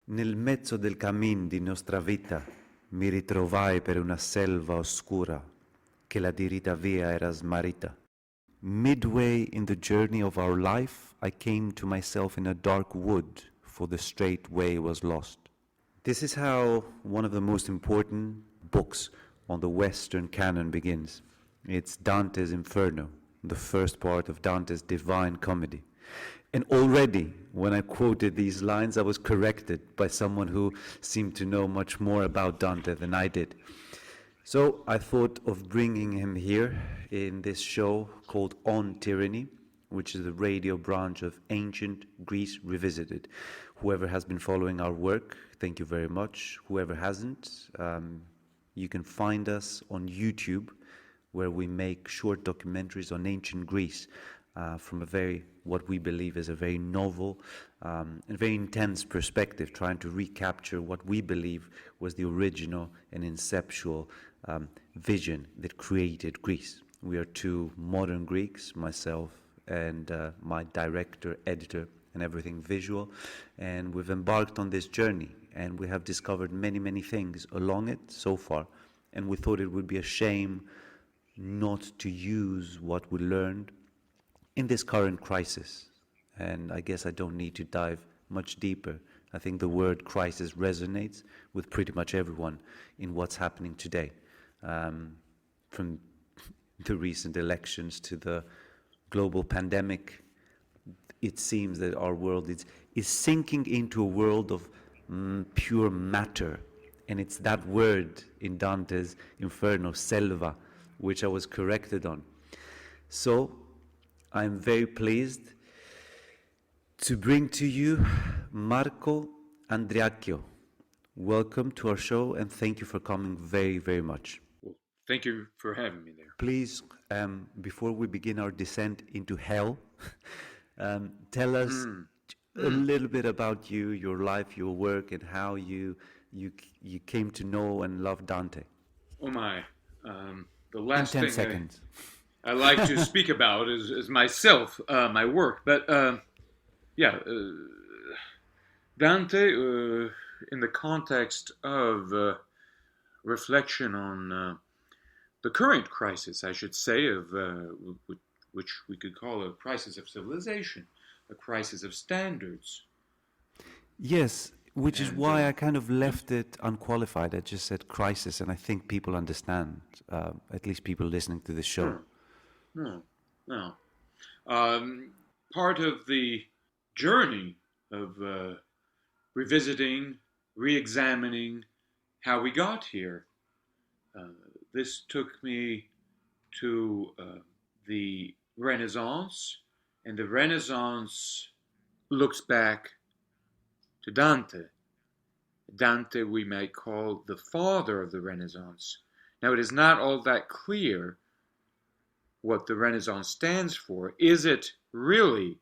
Nel mezzo del cammin di nostra vita mi ritrovai per una selva oscura che la diritta via era smarrita. Midway in the journey of our life, I came to myself in a dark wood, for the straight way was lost. This is how one of the most important books on the Western canon begins. It's Dante's Inferno, the first part of Dante's Divine Comedy. And already, when I quoted these lines, I was corrected by someone who seemed to know much more about Dante than I did. So I thought of bringing him here in this show called On Tyranny, which is the radio branch of Ancient Greece Revisited. Whoever has been following our work, thank you very much. Whoever hasn't, you can find us on YouTube, where we make short documentaries on ancient Greece from what we believe is a very novel and very intense perspective, trying to recapture what we believe was the original and inceptual vision that created Greece. We are two modern Greeks, myself and my director, editor, and everything visual, and we've embarked on this journey, and we have discovered many, many things along it so far, and we thought it would be a shame not to use what we learned in this current crisis. And I guess I don't need to dive much deeper. I think the word crisis resonates with pretty much everyone in what's happening today, from the recent elections to the global pandemic. It seems that our world is sinking into a world of pure matter, and it's that word in Dante's Inferno, selva, which I was corrected on. So I'm very pleased to bring to you Marco Andreacchio. Welcome to our show, and thank you for coming very, very much. Well, thank you for having me there. Please, before we begin our descent into hell, tell us a little bit about you, your life, your work, and how you came to know and love Dante. Oh my, the last in 10 thing seconds. I like to speak about is myself, my work. But Dante, in the context of reflection on the current crisis, I should say, of which we could call a crisis of civilization, a crisis of standards. Yes, which is why I kind of left it unqualified. I just said crisis, and I think people understand, at least people listening to this show. No. Part of the journey of revisiting, re-examining how we got here. This took me to the Renaissance, and the Renaissance looks back to Dante. Dante we might call the father of the Renaissance. Now it is not all that clear what the Renaissance stands for. Is it really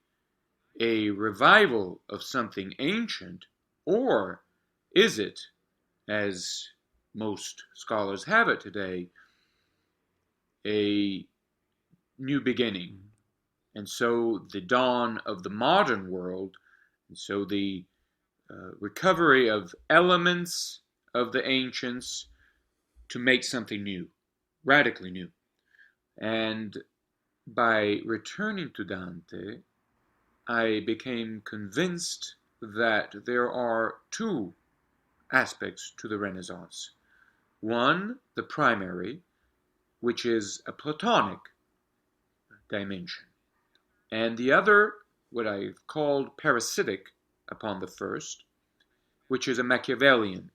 a revival of something ancient, or is it, as most scholars have it today, a new beginning? And so the dawn of the modern world, and so the recovery of elements of the ancients to make something new, radically new. And by returning to Dante, I became convinced that there are two aspects to the Renaissance. One, the primary, which is a Platonic dimension, and the other, what I've called parasitic upon the first, which is a Machiavellian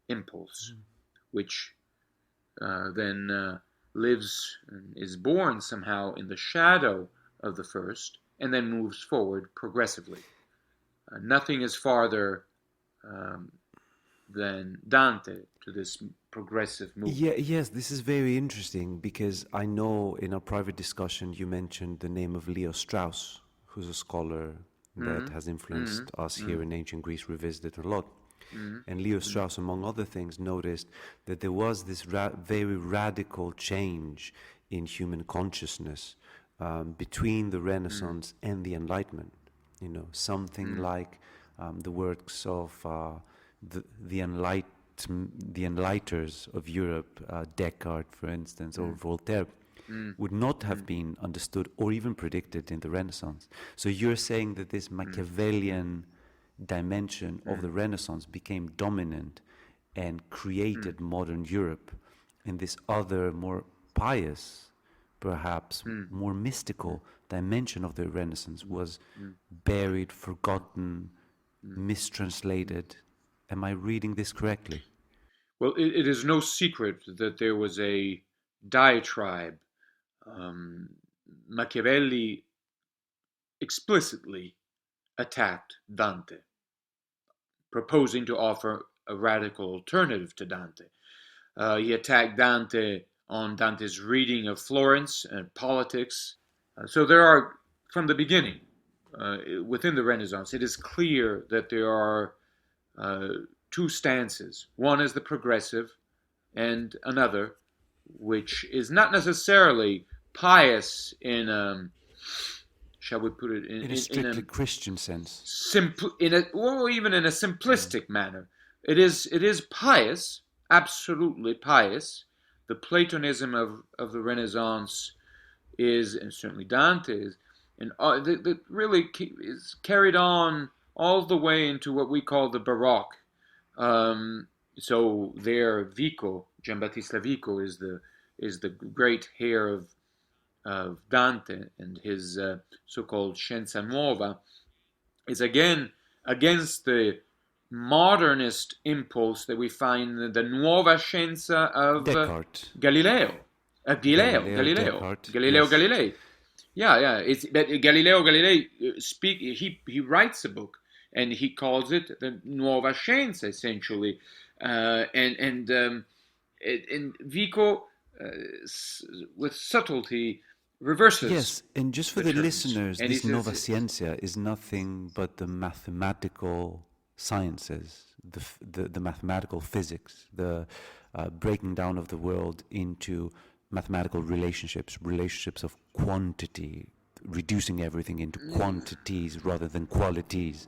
impulse, which then lives and is born somehow in the shadow of the first, and then moves forward progressively. Nothing is farther than Dante to this progressive movement. Yes, this is very interesting, because I know in our private discussion you mentioned the name of Leo Strauss, who's a scholar that has influenced us here in Ancient Greece Revisited a lot. And Leo Strauss, among other things, noticed that there was this very radical change in human consciousness between the Renaissance and the Enlightenment. You know, something like the works of the enlighters of Europe, Descartes, for instance, or Voltaire, would not have been understood or even predicted in the Renaissance. So you're saying that this Machiavellian dimension of the Renaissance became dominant and created modern Europe, and this other, more pious, perhaps more mystical dimension of the Renaissance was buried, forgotten, mistranslated. Am I reading this correctly? Well, it is no secret that there was a diatribe. Machiavelli explicitly attacked Dante, proposing to offer a radical alternative to Dante. He attacked Dante on Dante's reading of Florence and politics. So there are, from the beginning, within the Renaissance, it is clear that there are two stances. One is the progressive, and another, which is not necessarily pious in, shall we put it In a strictly Christian sense. Or even in a simplistic manner. It is pious, absolutely pious. The Platonism of the Renaissance is, and certainly Dante is, and that really is carried on all the way into what we call the Baroque. So there, Vico, Giambattista Vico, is the great heir of Dante, and his so-called Scienza Nuova is again against the modernist impulse that we find in the Nuova Scienza of Descartes. Galileo. Galileo Yes. Galilei. Yeah. But Galileo Galilei he writes a book and he calls it the Nuova Scienza essentially, and Vico with subtlety reverses. Yes, and just for the listeners, And this Nova Scientia is nothing but the mathematical sciences, the mathematical physics, the breaking down of the world into mathematical relationships of quantity, reducing everything into quantities rather than qualities.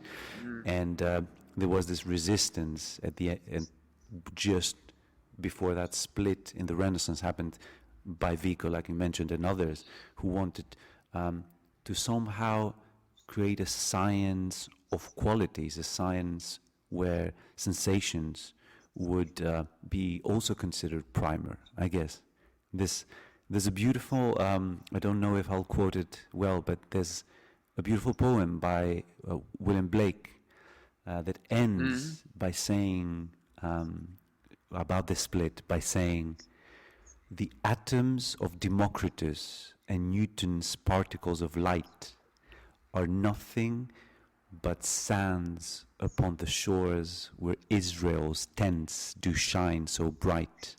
And there was this resistance at the end, just before that split in the Renaissance happened by Vico, like you mentioned, and others, who wanted to somehow create a science of qualities, a science where sensations would be also considered primer, I guess. There's a beautiful, I don't know if I'll quote it well, but there's a beautiful poem by William Blake that ends by saying, about the split, by saying, the atoms of Democritus and Newton's particles of light are nothing but sands upon the shores where Israel's tents do shine so bright.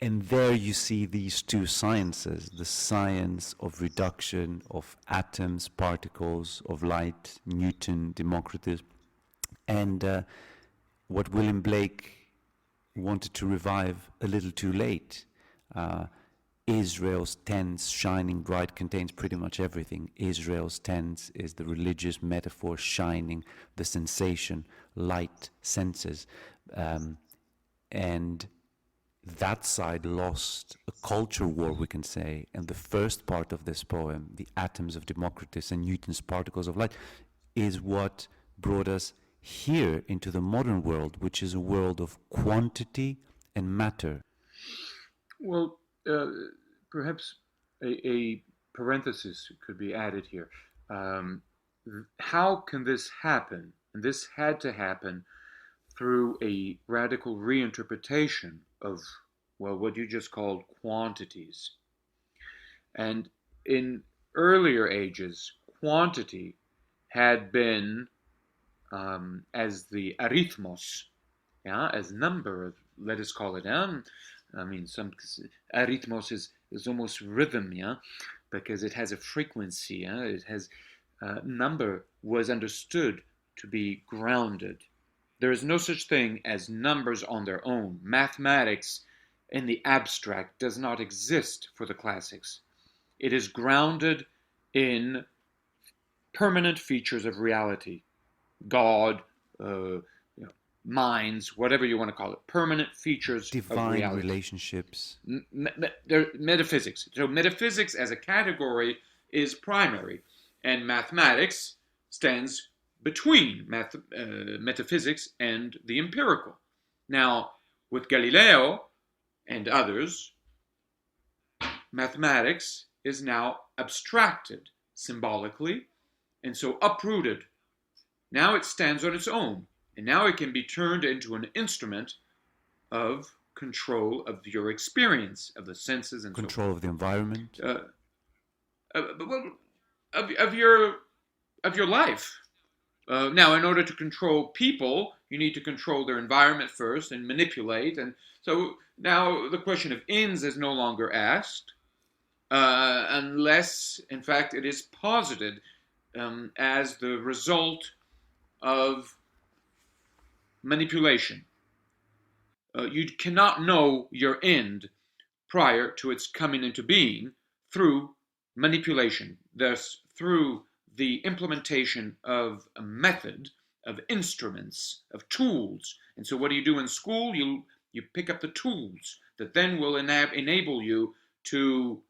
And there you see these two sciences, the science of reduction of atoms, particles of light, Newton, Democritus, and what William Blake wanted to revive a little too late. Israel's tents shining bright contains pretty much everything. Israel's tents is the religious metaphor, shining, the sensation, light, senses. And that side lost a culture war, we can say. And the first part of this poem, the atoms of Democritus and Newton's particles of light, is what brought us here into the modern world, which is a world of quantity and matter. Well, perhaps a parenthesis could be added here. How can this happen? And this had to happen through a radical reinterpretation of, well, what you just called quantities. And in earlier ages, quantity had been as the arithmos, as number, let us call it. I mean, some arithmos is almost rhythm, because it has a frequency. It has number was understood to be grounded. There is no such thing as numbers on their own. Mathematics in the abstract does not exist for the classics. It is grounded in permanent features of reality. God, minds, whatever you want to call it, permanent features of Divine reality. relationships. Metaphysics. So metaphysics as a category is primary, and mathematics stands between metaphysics and the empirical. Now, with Galileo and others, mathematics is now abstracted symbolically, and so uprooted. Now it stands on its own, and now it can be turned into an instrument of control of your experience, of the senses, and Control of the environment. Of your life. Now, in order to control people, you need to control their environment first and manipulate. And so now the question of ends is no longer asked, unless, in fact, it is posited as the result of manipulation. You cannot know your end prior to its coming into being through manipulation. Thus, through the implementation of a method, of instruments, of tools. And so what do you do in school? You pick up the tools that then will enable you to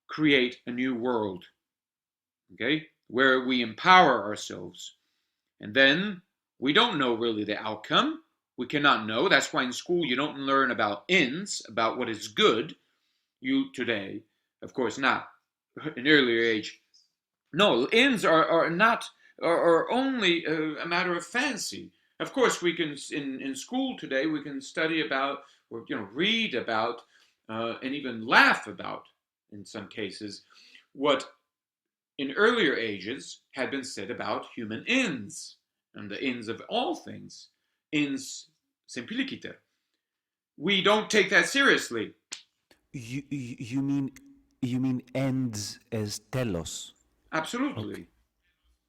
create a new world, okay, where we empower ourselves. And then we don't know really the outcome. We cannot know. That's why in school you don't learn about ends, about what is good. You today, of course, not an earlier age. No, ends are not are only a matter of fancy. Of course, we can in school today we can study about or read about and even laugh about in some cases what in earlier ages had been said about human ends and the ends of all things, ends simpliciter. We don't take that seriously. You mean ends as telos? Absolutely. Okay.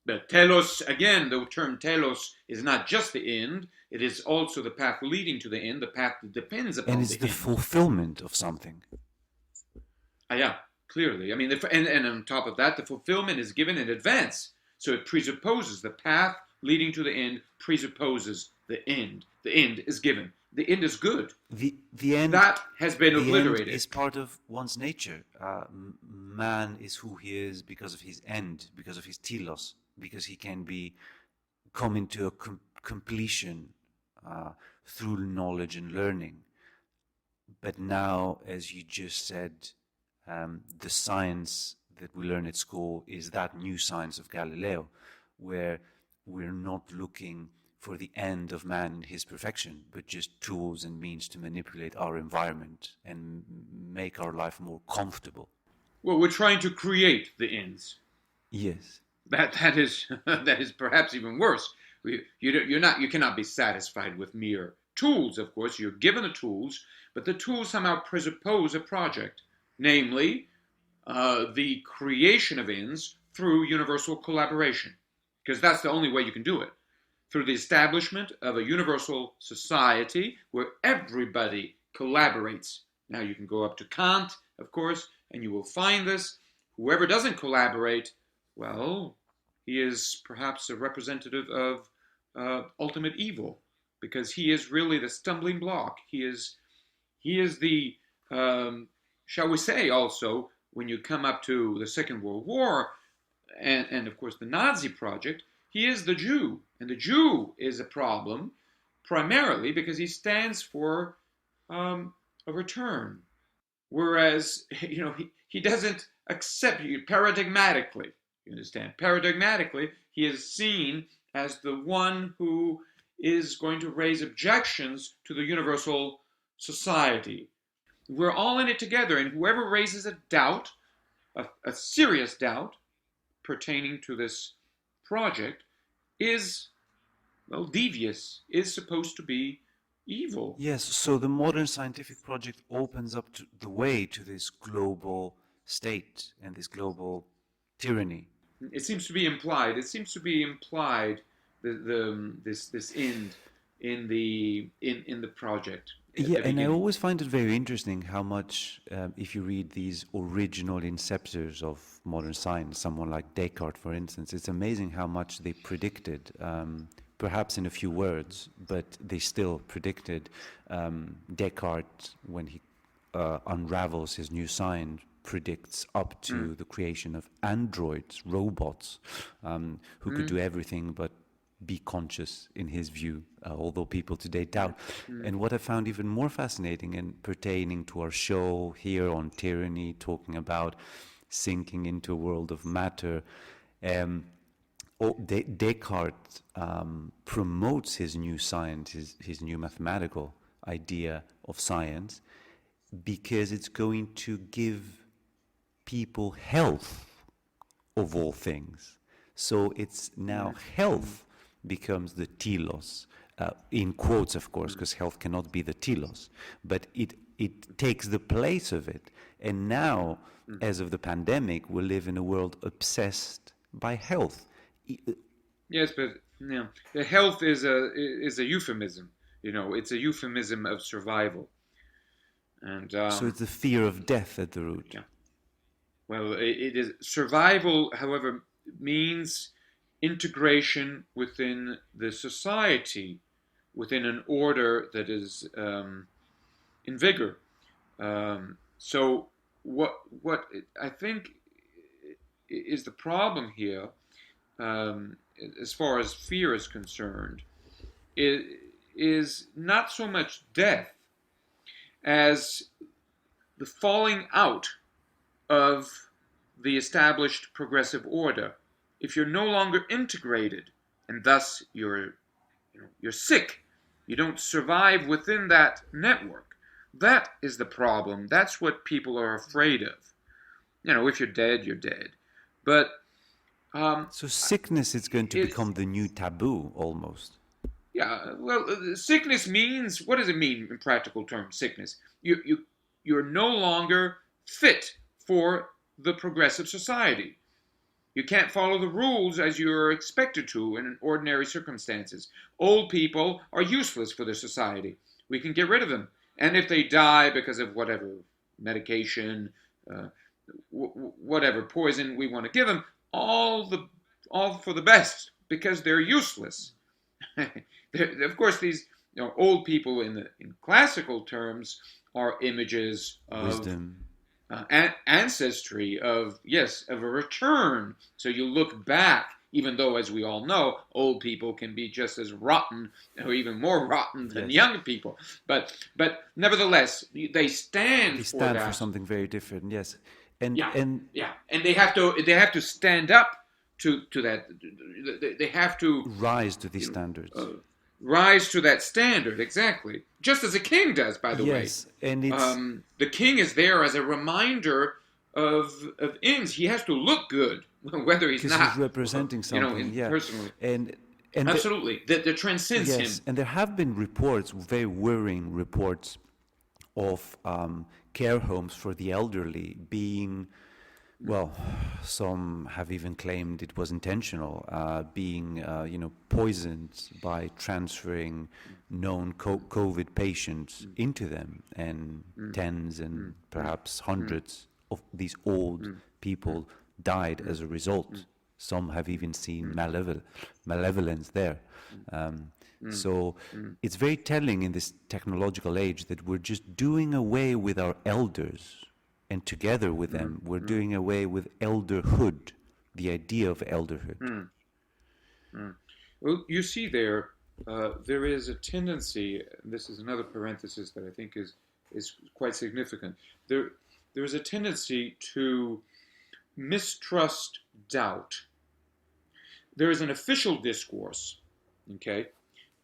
The telos, again, the term telos is not just the end, it is also the path leading to the end, the path that depends upon And it's the end. fulfillment of something. Yeah, clearly. I mean, and on top of that, the fulfillment is given in advance. So it presupposes the path leading to the end presupposes the end. The end is given. The end is good. The end that has been the obliterated. end is part of one's nature. Man is who he is because of his end, because of his telos, because he can be come into a completion through knowledge and learning. But now, as you just said, the science that we learn at school is that new science of Galileo, where we're not looking for the end of man in his perfection, but just tools and means to manipulate our environment and make our life more comfortable. Well, we're trying to create the ends. Yes. That is that is perhaps even worse. You cannot be satisfied with mere tools. Of course, you're given the tools, but the tools somehow presuppose a project, namely the creation of ends through universal collaboration, because that's the only way you can do it. Through the establishment of a universal society where everybody collaborates. Now you can go up to Kant, of course, and you will find this. Whoever doesn't collaborate, well, he is perhaps a representative of ultimate evil, because he is really the stumbling block. He is the, shall we say also, when you come up to the Second World War, and of course the Nazi project, he is the Jew. And the Jew is a problem primarily because he stands for a return. Whereas, he doesn't accept you paradigmatically. You understand? Paradigmatically, he is seen as the one who is going to raise objections to the universal society. We're all in it together, and whoever raises a doubt, a serious doubt, pertaining to this project, is, well, devious, is supposed to be evil. Yes, so the modern scientific project opens up the way to this global state and this global tyranny. It seems to be implied. It seems to be implied this end in the project. Yeah, and I always find it very interesting how much, if you read these original inceptors of modern science, someone like Descartes, for instance, it's amazing how much they predicted perhaps in a few words, but they still predicted. Descartes, when he unravels his new science, predicts up to the creation of androids, robots, who could do everything but be conscious in his view, although people today doubt. And what I found even more fascinating and pertaining to our show here on tyranny, talking about sinking into a world of matter, Descartes promotes his new science, his new mathematical idea of science, because it's going to give people health of all things. So it's now health becomes the telos, in quotes, of course, because health cannot be the telos, but it takes the place of it. And now, as of the pandemic, we live in a world obsessed by health. Yes, but the health is a euphemism. It's a euphemism of survival. And so it's the fear of death at the root. Yeah. Well, it is survival. However, means integration within the society, within an order that is in vigor. So what I think is the problem here, as far as fear is concerned, is not so much death as the falling out of the established progressive order. If you're no longer integrated, and thus you're sick, you don't survive within that network. That is the problem. That's what people are afraid of. If you're dead, you're dead. But so sickness is going to become the new taboo, almost. Yeah. Well, sickness means, what does it mean in practical terms? Sickness. You're no longer fit for the progressive society. You can't follow the rules as you're expected to in ordinary circumstances. Old people are useless for the society. We can get rid of them. And if they die because of whatever medication, whatever poison we want to give them, all for the best, because they're useless. Of course, these old people in classical terms are images of wisdom, ancestry, of a return. So you look back, even though, as we all know, old people can be just as rotten or even more rotten than young people. But nevertheless, they stand for something very different. Yes, and they have to stand up to that. They have to rise to these standards. Rise to that standard, exactly. Just as a king does, by the way. Yes, and it's the king is there as a reminder of ends. He has to look good, whether he's not. Because he's representing something, personally. And absolutely, that transcends him. And there have been reports, very worrying reports, of care homes for the elderly being, well, some have even claimed it was intentional, being poisoned by transferring known COVID patients into them, and tens and perhaps hundreds of these old people died as a result. Some have even seen malevolence there. So it's very telling in this technological age that we're just doing away with our elders, and together with them we're doing away with elderhood, the idea of elderhood. Well, you see there is a tendency, and this is another parenthesis that I think is quite significant, there is a tendency to mistrust doubt. There is an official discourse, okay,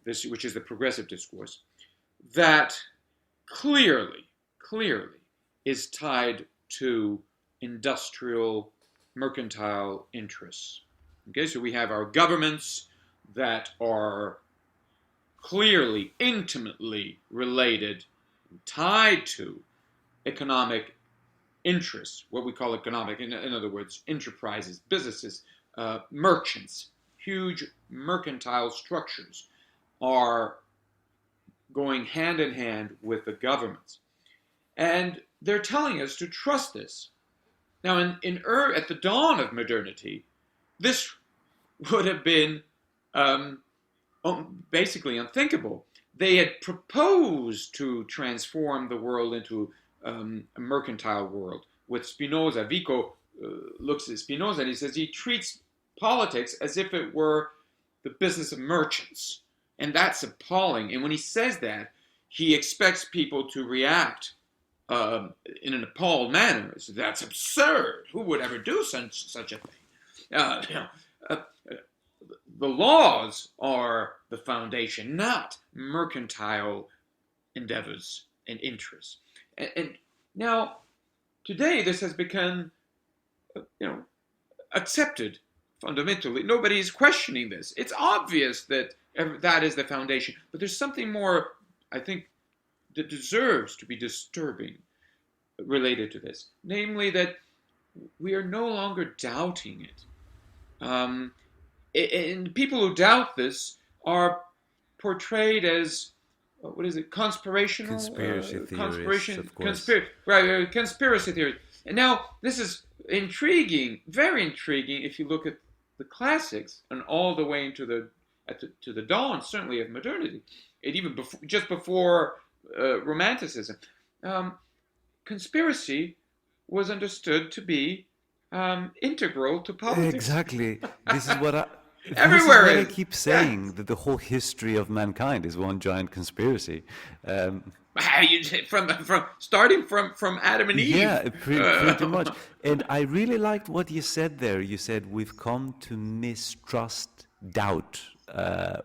which is the progressive discourse, that clearly is tied to industrial, mercantile interests. Okay, so we have our governments that are clearly, intimately related, tied to economic interests, what we call economic, in other words, enterprises, businesses, merchants. Huge mercantile structures are going hand in hand with the governments. And they're telling us to trust this. Now, at the dawn of modernity, this would have been basically unthinkable. They had proposed to transform the world into a mercantile world. With Spinoza, Vico looks at Spinoza and he says he treats politics as if it were the business of merchants. And that's appalling. And when he says that, he expects people to react in an appalled manner. So that's absurd. Who would ever do such a thing? Uh, the laws are the foundation, not mercantile endeavors and interests. And now, today, this has become, accepted fundamentally. Nobody is questioning this. It's obvious that that is the foundation. But there's something more, I think, that deserves to be disturbing related to this. Namely, that we are no longer doubting it. And people who doubt this are portrayed as conspirational? Conspiracy theories, of course. Conspiracy theories. And now, this is intriguing, very intriguing, if you look at the classics and all the way into to the dawn, certainly, of modernity, and even just before Romanticism. Conspiracy was understood to be integral to politics. Exactly. This is what I... Everywhere I keep saying, that the whole history of mankind is one giant conspiracy. From starting from Adam and Eve. Yeah, pretty much. And I really liked what you said there. You said we've come to mistrust doubt,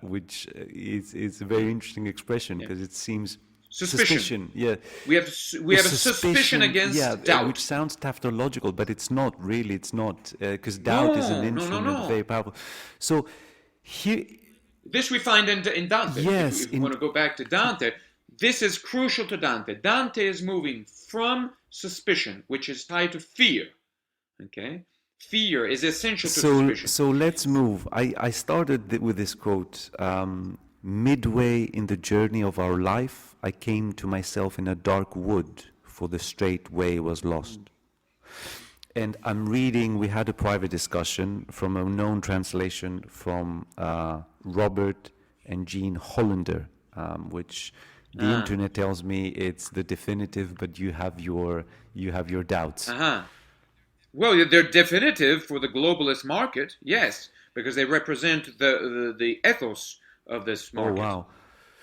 which is a very interesting expression because it seems suspicion. Yeah, we have a suspicion against doubt, which sounds tautological, but it's not really. It's not because doubt is an instrument, very powerful. So here, this we find in Dante. Yes, if you want to go back to Dante, this is crucial to Dante. Dante is moving from suspicion, which is tied to fear. Okay, fear is essential to suspicion. So let's move. I started with this quote. Midway in the journey of our life, I came to myself in a dark wood, for the straight way was lost. And I'm reading, we had a private discussion from a known translation from Robert and Jean Hollander, which the internet tells me it's the definitive, but you have your doubts. Well, they're definitive for the globalist market, yes, because they represent the ethos of this market. Oh wow!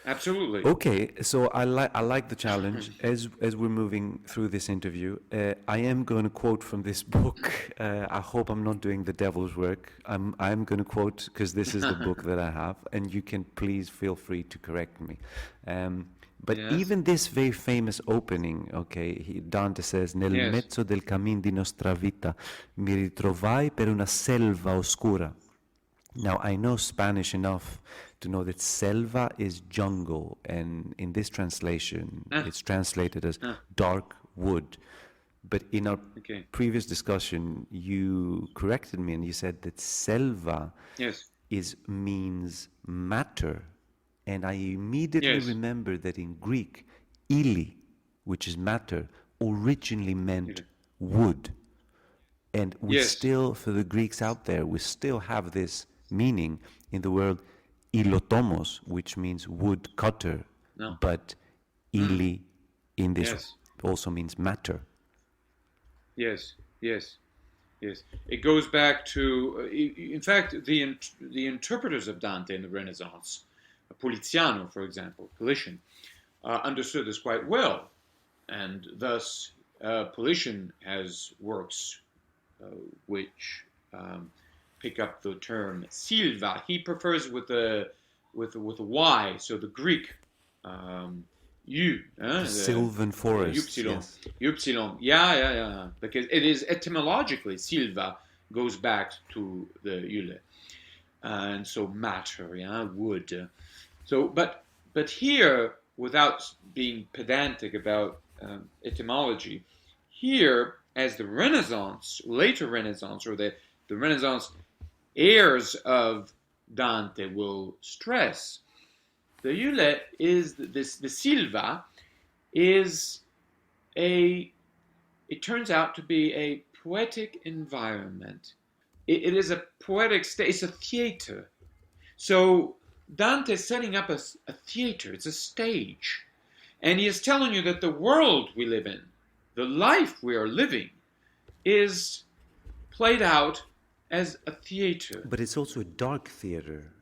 Absolutely. Okay, so I like the challenge. As we're moving through this interview, I am going to quote from this book. I hope I'm not doing the devil's work. I'm going to quote because this is the book that I have, and you can please feel free to correct me. But even this very famous opening, okay, Dante says, Nel mezzo del cammin di nostra vita mi ritrovai per una selva oscura. Now, I know Spanish enough to know that selva is jungle, and in this translation, it's translated as dark wood. But in our previous discussion, you corrected me and you said that selva means matter. And I immediately remember that in Greek, ili, which is matter, originally meant wood. And we still, for the Greeks out there, we still have this meaning in the word ilotomos, which means wood cutter, but ili in this also means matter. Yes. It goes back to, in fact, the interpreters of Dante in the Renaissance, Poliziano, for example, Politian, understood this quite well, and thus Politian has works which pick up the term silva. He prefers with a Y, so the Greek the sylvan forest. Upsilon. Yeah. Because it is etymologically silva goes back to the Eule, and so matter, wood. So, but here, without being pedantic about etymology, here as the Renaissance, later Renaissance, or the Renaissance heirs of Dante will stress, the Eule is the silva is it turns out to be a poetic environment. It is a poetic state. It's a theater. So Dante is setting up a theater, it's a stage. And he is telling you that the world we live in, the life we are living, is played out as a theater. But it's also a dark theater.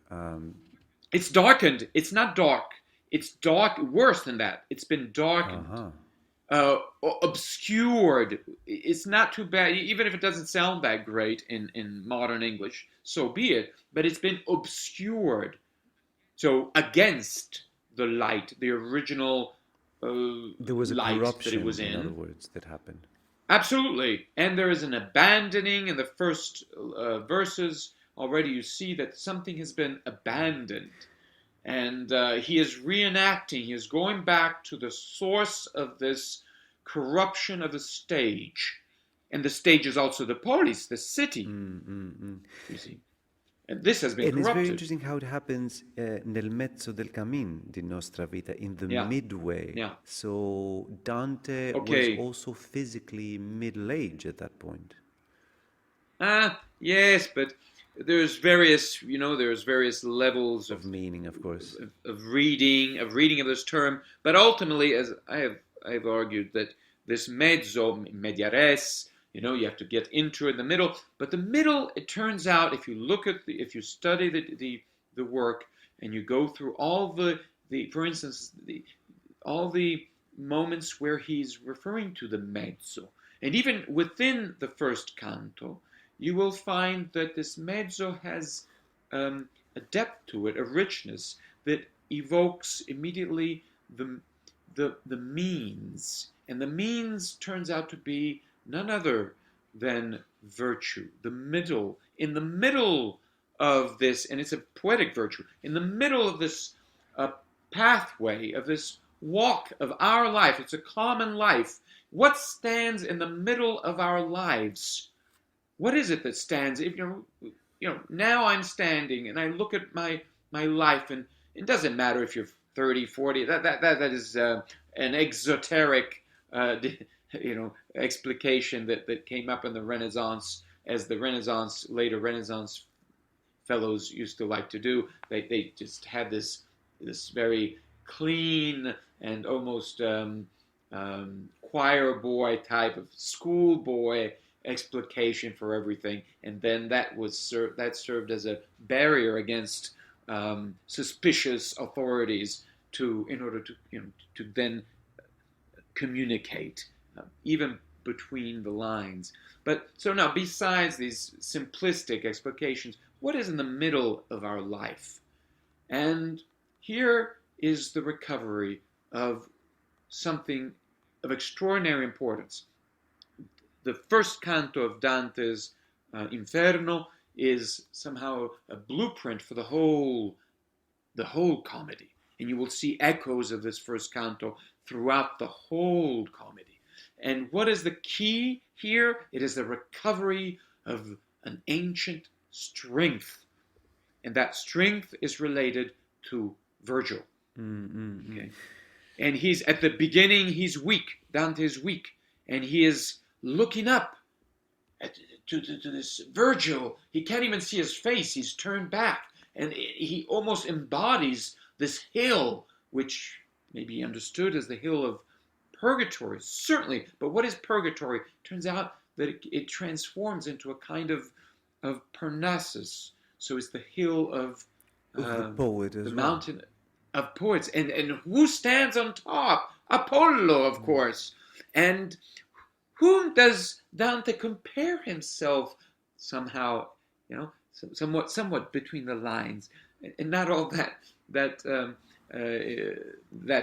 It's darkened. It's not dark. It's dark, worse than that. It's been darkened. Obscured. It's not too bad, even if it doesn't sound that great in modern English, so be it, but it's been obscured. So against the light, the original There was a light corruption, that it was in other words, that happened. Absolutely. And there is an abandoning in the first verses. Already you see that something has been abandoned. And he is reenacting, he is going back to the source of this corruption of the stage. And the stage is also the polis, the city. You see. And this has been And corrupted. it's very interesting how it happens nel mezzo del cammin di nostra vita, in the midway. Yeah. So Dante was also physically middle-aged at that point. Yes, but there's various, there's various levels of meaning, of course, of reading of this term. But ultimately, as I've argued, that this mezzo, media res, you have to get into it in the middle. But the middle, it turns out, if you look at if you study the work and you go through all the for instance, all the moments where he's referring to the mezzo, and even within the first canto, you will find that this mezzo has a depth to it, a richness that evokes immediately the means, and the means turns out to be none other than virtue. In the middle of this, and it's a poetic virtue, in the middle of this pathway, of this walk of our life, it's a common life. What stands in the middle of our lives? What is it that stands? If now I'm standing and I look at my life, and it doesn't matter if you're 30, 40. That is an exoteric, explication that came up in the Renaissance, as the later Renaissance fellows used to like to do. They just had this very clean and almost choir boy type of schoolboy explication for everything, and then that served as a barrier against suspicious authorities in order to then communicate even between the lines. But so now, besides these simplistic explications, what is in the middle of our life? And here is the recovery of something of extraordinary importance. The first canto of Dante's Inferno is somehow a blueprint for the whole comedy. And you will see echoes of this first canto throughout the whole comedy. And what is the key here? It is the recovery of an ancient strength. And that strength is related to Virgil. Okay? And he's at the beginning, he's weak. Dante is weak. And he is looking up to this Virgil. He can't even see his face. He's turned back. And he almost embodies this hill, which may be understood as the hill of purgatory, certainly. But what is purgatory? Turns out that it transforms into a kind of Parnassus. So it's the hill of the poet as the well. Mountain of poets. And who stands on top? Apollo, of course. And whom does Dante compare himself somehow, somewhat between the lines, and not all that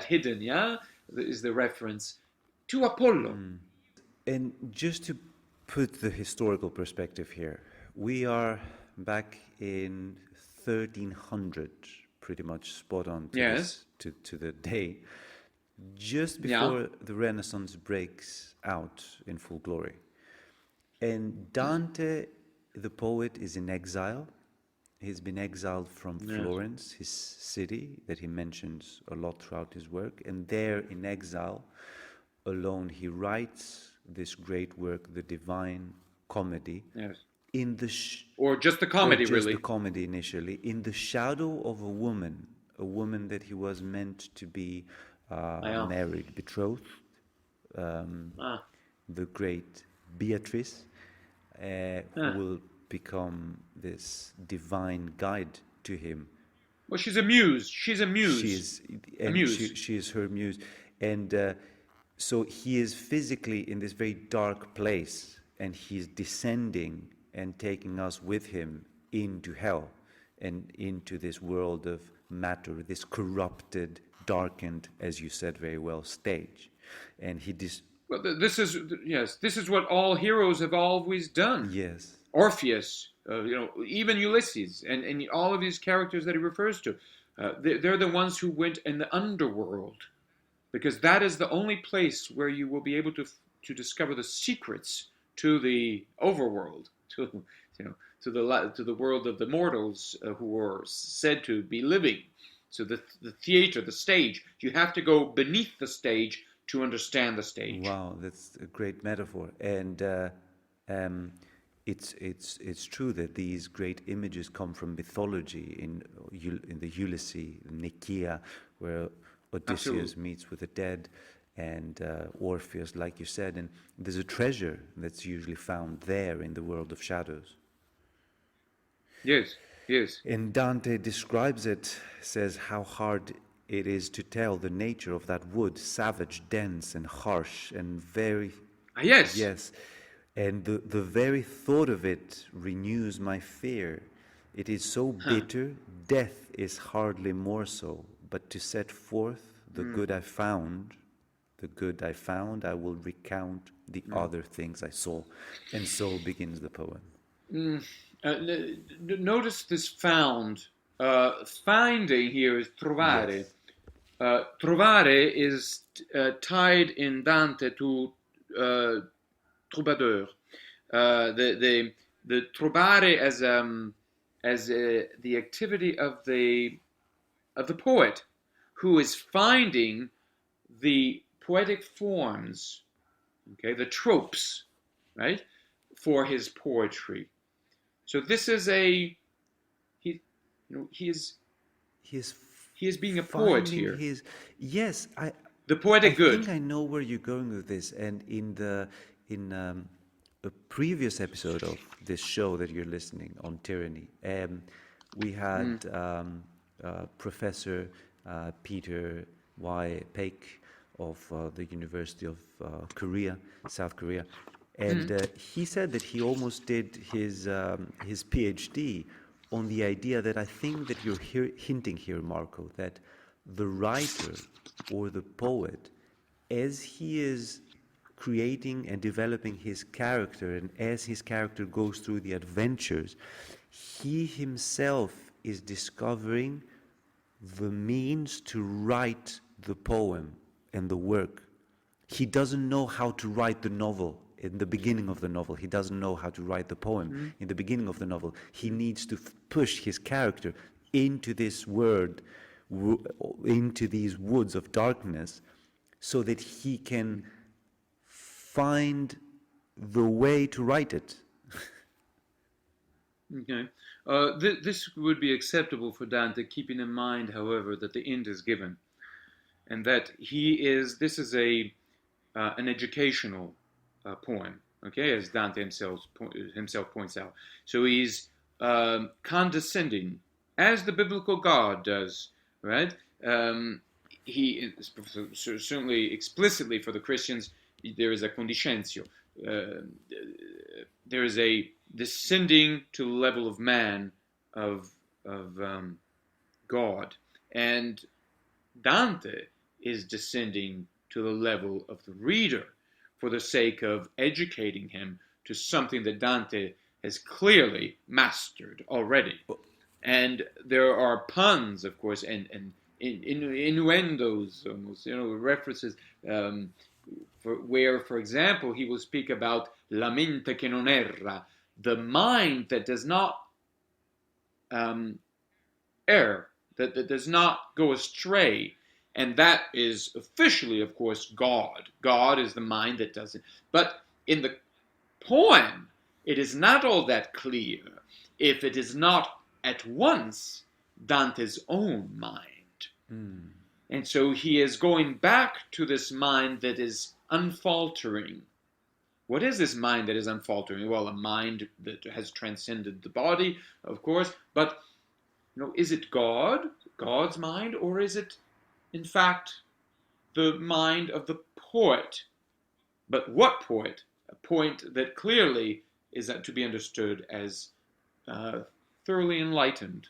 hidden, is the reference to Apollo. And just to put the historical perspective here, we are back in 1300, pretty much spot on to the day, just before the Renaissance breaks out in full glory. And Dante, the poet, is in exile. He's been exiled from Florence, his city that he mentions a lot throughout his work. And there, in exile, alone, he writes this great work, the Divine Comedy, in the or just the or comedy, just really. the comedy initially, in the shadow of a woman that he was meant to be Yeah. married, betrothed, um, Ah. the great Beatrice, who Ah. will become this divine guide to him. Well, she's a muse. She's a She muse. is, A and muse. she is her muse, and so he is physically in this very dark place, and he's descending and taking us with him into hell and into this world of matter, this corrupted, darkened, as you said very well, stage, and he Well, this is, yes, this is what all heroes have always done. yes. Orpheus, even Ulysses, and all of these characters that he refers to, they're the ones who went in the underworld, because that is the only place where you will be able to discover the secrets to the overworld, to the world of the mortals who are said to be living. So the theater, the stage, you have to go beneath the stage to understand the stage. Wow, that's a great metaphor, and um, it's true that these great images come from mythology in the Ulysses, Nicaea, where Odysseus Absolutely. meets with the dead, and Orpheus, like you said, and there's a treasure that's usually found there in the world of shadows. Yes, yes. And Dante describes it, says how hard it is to tell the nature of that wood, savage, dense, and harsh, and very, Ah, yes. yes, and the very thought of it renews my fear. It is so Huh. bitter, death is hardly more so, but to set forth the good I found, I will recount the other things I saw. And so begins the poem. Notice this found. Finding here is trovare. Yes. Trovare is tied in Dante to troubadour. The trovare as the activity of the poet who is finding the poetic forms, okay, the tropes, right, for his poetry. So this is he, he is He's he is being a poet finding here, his, yes, the I poetic think good. I know where you're going with this, and in a previous episode of this show that you're listening on tyranny, we had Professor Peter Y. Paik of the University of Korea, South Korea, and he said that he almost did his PhD on the idea that I think that you're hinting here, Marco, that the writer or the poet, as he is creating and developing his character, and as his character goes through the adventures, he himself is discovering the means to write the poem and the work. He doesn't know how to write the novel in the beginning of the novel. He doesn't know how to write the poem in the beginning of the novel. He needs to push his character into this world, into these woods of darkness, so that he can find the way to write it. Okay. This would be acceptable for Dante, keeping in mind, however, that the end is given, and that this is an educational poem, okay, as Dante himself points out. So he's condescending, as the biblical God does, right? He certainly explicitly for the Christians, there is a condiscensio. Uh, there is a descending to the level of man of God, and Dante is descending to the level of the reader for the sake of educating him to something that Dante has clearly mastered already. And there are puns, of course, and innuendos, almost, references, where, for example, he will speak about la mente che non erra, the mind that does not err, that does not go astray. And that is officially, of course, God. God is the mind that doesn't. But in the poem, it is not all that clear if it is not at once Dante's own mind. And so he is going back to this mind that is unfaltering. What is this mind that is unfaltering? Well, a mind that has transcended the body, of course, but is it God's mind, or is it, in fact, the mind of the poet? But what poet? A point that clearly is to be understood as thoroughly enlightened.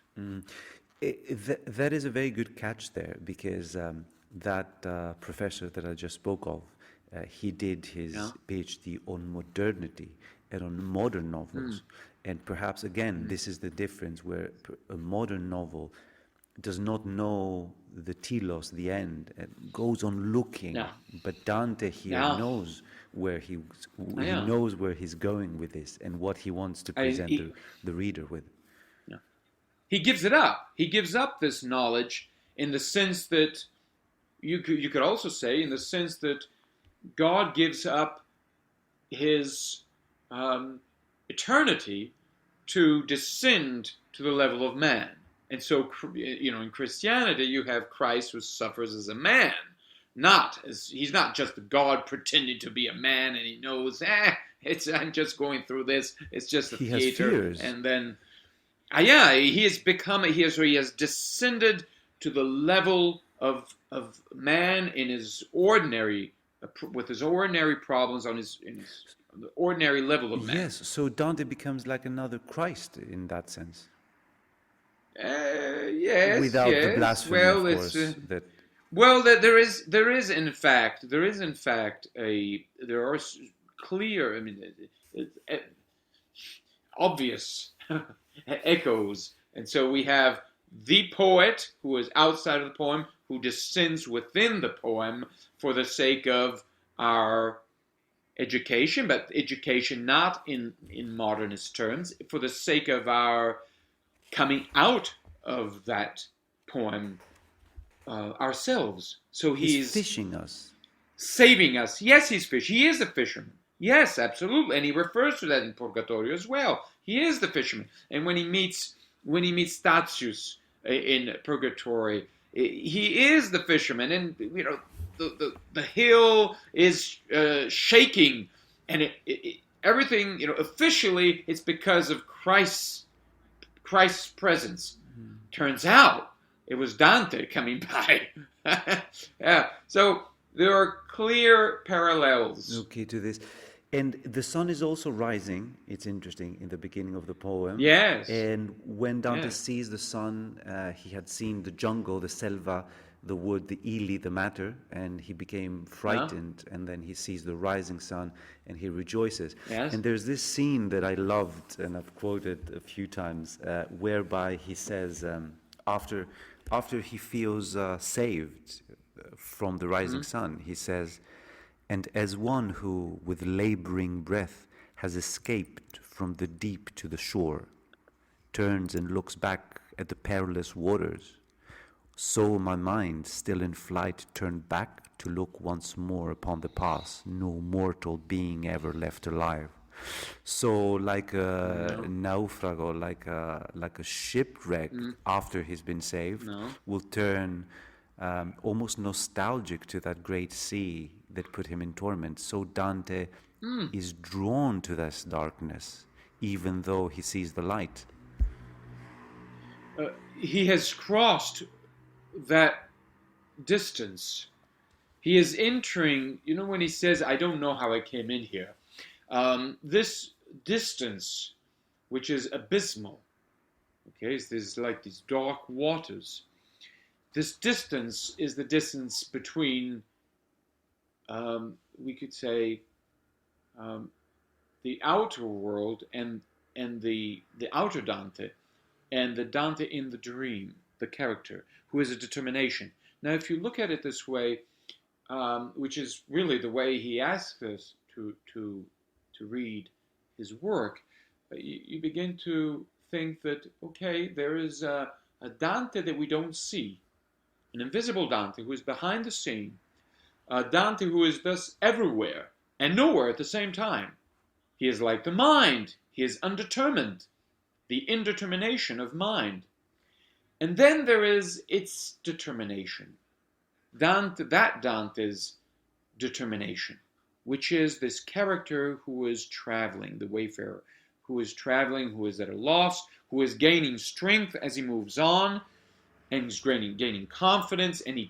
That is a very good catch there, because that professor that I just spoke of, he did his PhD on modernity and on modern novels. And perhaps, again, this is the difference, where a modern novel does not know the telos, the end, and goes on looking. But Dante here knows where he knows where he's going with this and what he wants to present the reader with. He gives it up. He gives up this knowledge in the sense that you could also say, in the sense that God gives up his eternity to descend to the level of man. And so, in Christianity, you have Christ who suffers as a man. He's not just God pretending to be a man, and he knows, I'm just going through this. It's just a theater. Has fears. And then, he has descended to the level of man in his ordinary, with his ordinary problems on the ordinary level of man. Yes, so Dante becomes like another Christ in that sense. Yes, without the blasphemy, of course. There is in fact clear, obvious echoes, and so we have the poet who is outside of the poem, who descends within the poem for the sake of our education, but education not in modernist terms, for the sake of our coming out of that poem ourselves. So he's fishing us, saving us. Yes, he's fishing. He is a fisherman. Yes, absolutely, and he refers to that in Purgatorio as well. He is the fisherman, and when he meets Statius in Purgatory, he is the fisherman, and the hill is shaking, and everything, officially it's because of Christ's presence. Turns out it was Dante coming by. So there are clear parallels. Okay, to this. And the sun is also rising, it's interesting, in the beginning of the poem. Yes. And when Dante sees the sun, he had seen the jungle, the selva, the wood, the ili, the matter, and he became frightened, and then he sees the rising sun, and he rejoices. Yes. And there's this scene that I loved, and I've quoted a few times, whereby he says, after he feels saved from the rising sun, he says, "And as one who, with laboring breath, has escaped from the deep to the shore, turns and looks back at the perilous waters, so my mind, still in flight, turned back to look once more upon the past, no mortal being ever left alive." So, like a naufrago, like a shipwreck after he's been saved, will turn almost nostalgic to that great sea that put him in torment. So Dante is drawn to this darkness, even though he sees the light. He has crossed that distance. He is entering, when he says, "I don't know how I came in here," this distance, which is abysmal, okay, there's like these dark waters. This distance is the distance between, we could say, the outer world and the outer Dante, and the Dante in the dream, the character, who is a determination. Now, if you look at it this way, which is really the way he asks us to read his work, you begin to think that, okay, there is a Dante that we don't see, an invisible Dante who is behind the scene, a Dante who is thus everywhere and nowhere at the same time. He is like the mind. He is undetermined, the indetermination of mind. And then there is its determination, Dante's determination, which is this character who is traveling, the wayfarer, who is traveling, who is at a loss, who is gaining strength as he moves on, and he's gaining confidence, and he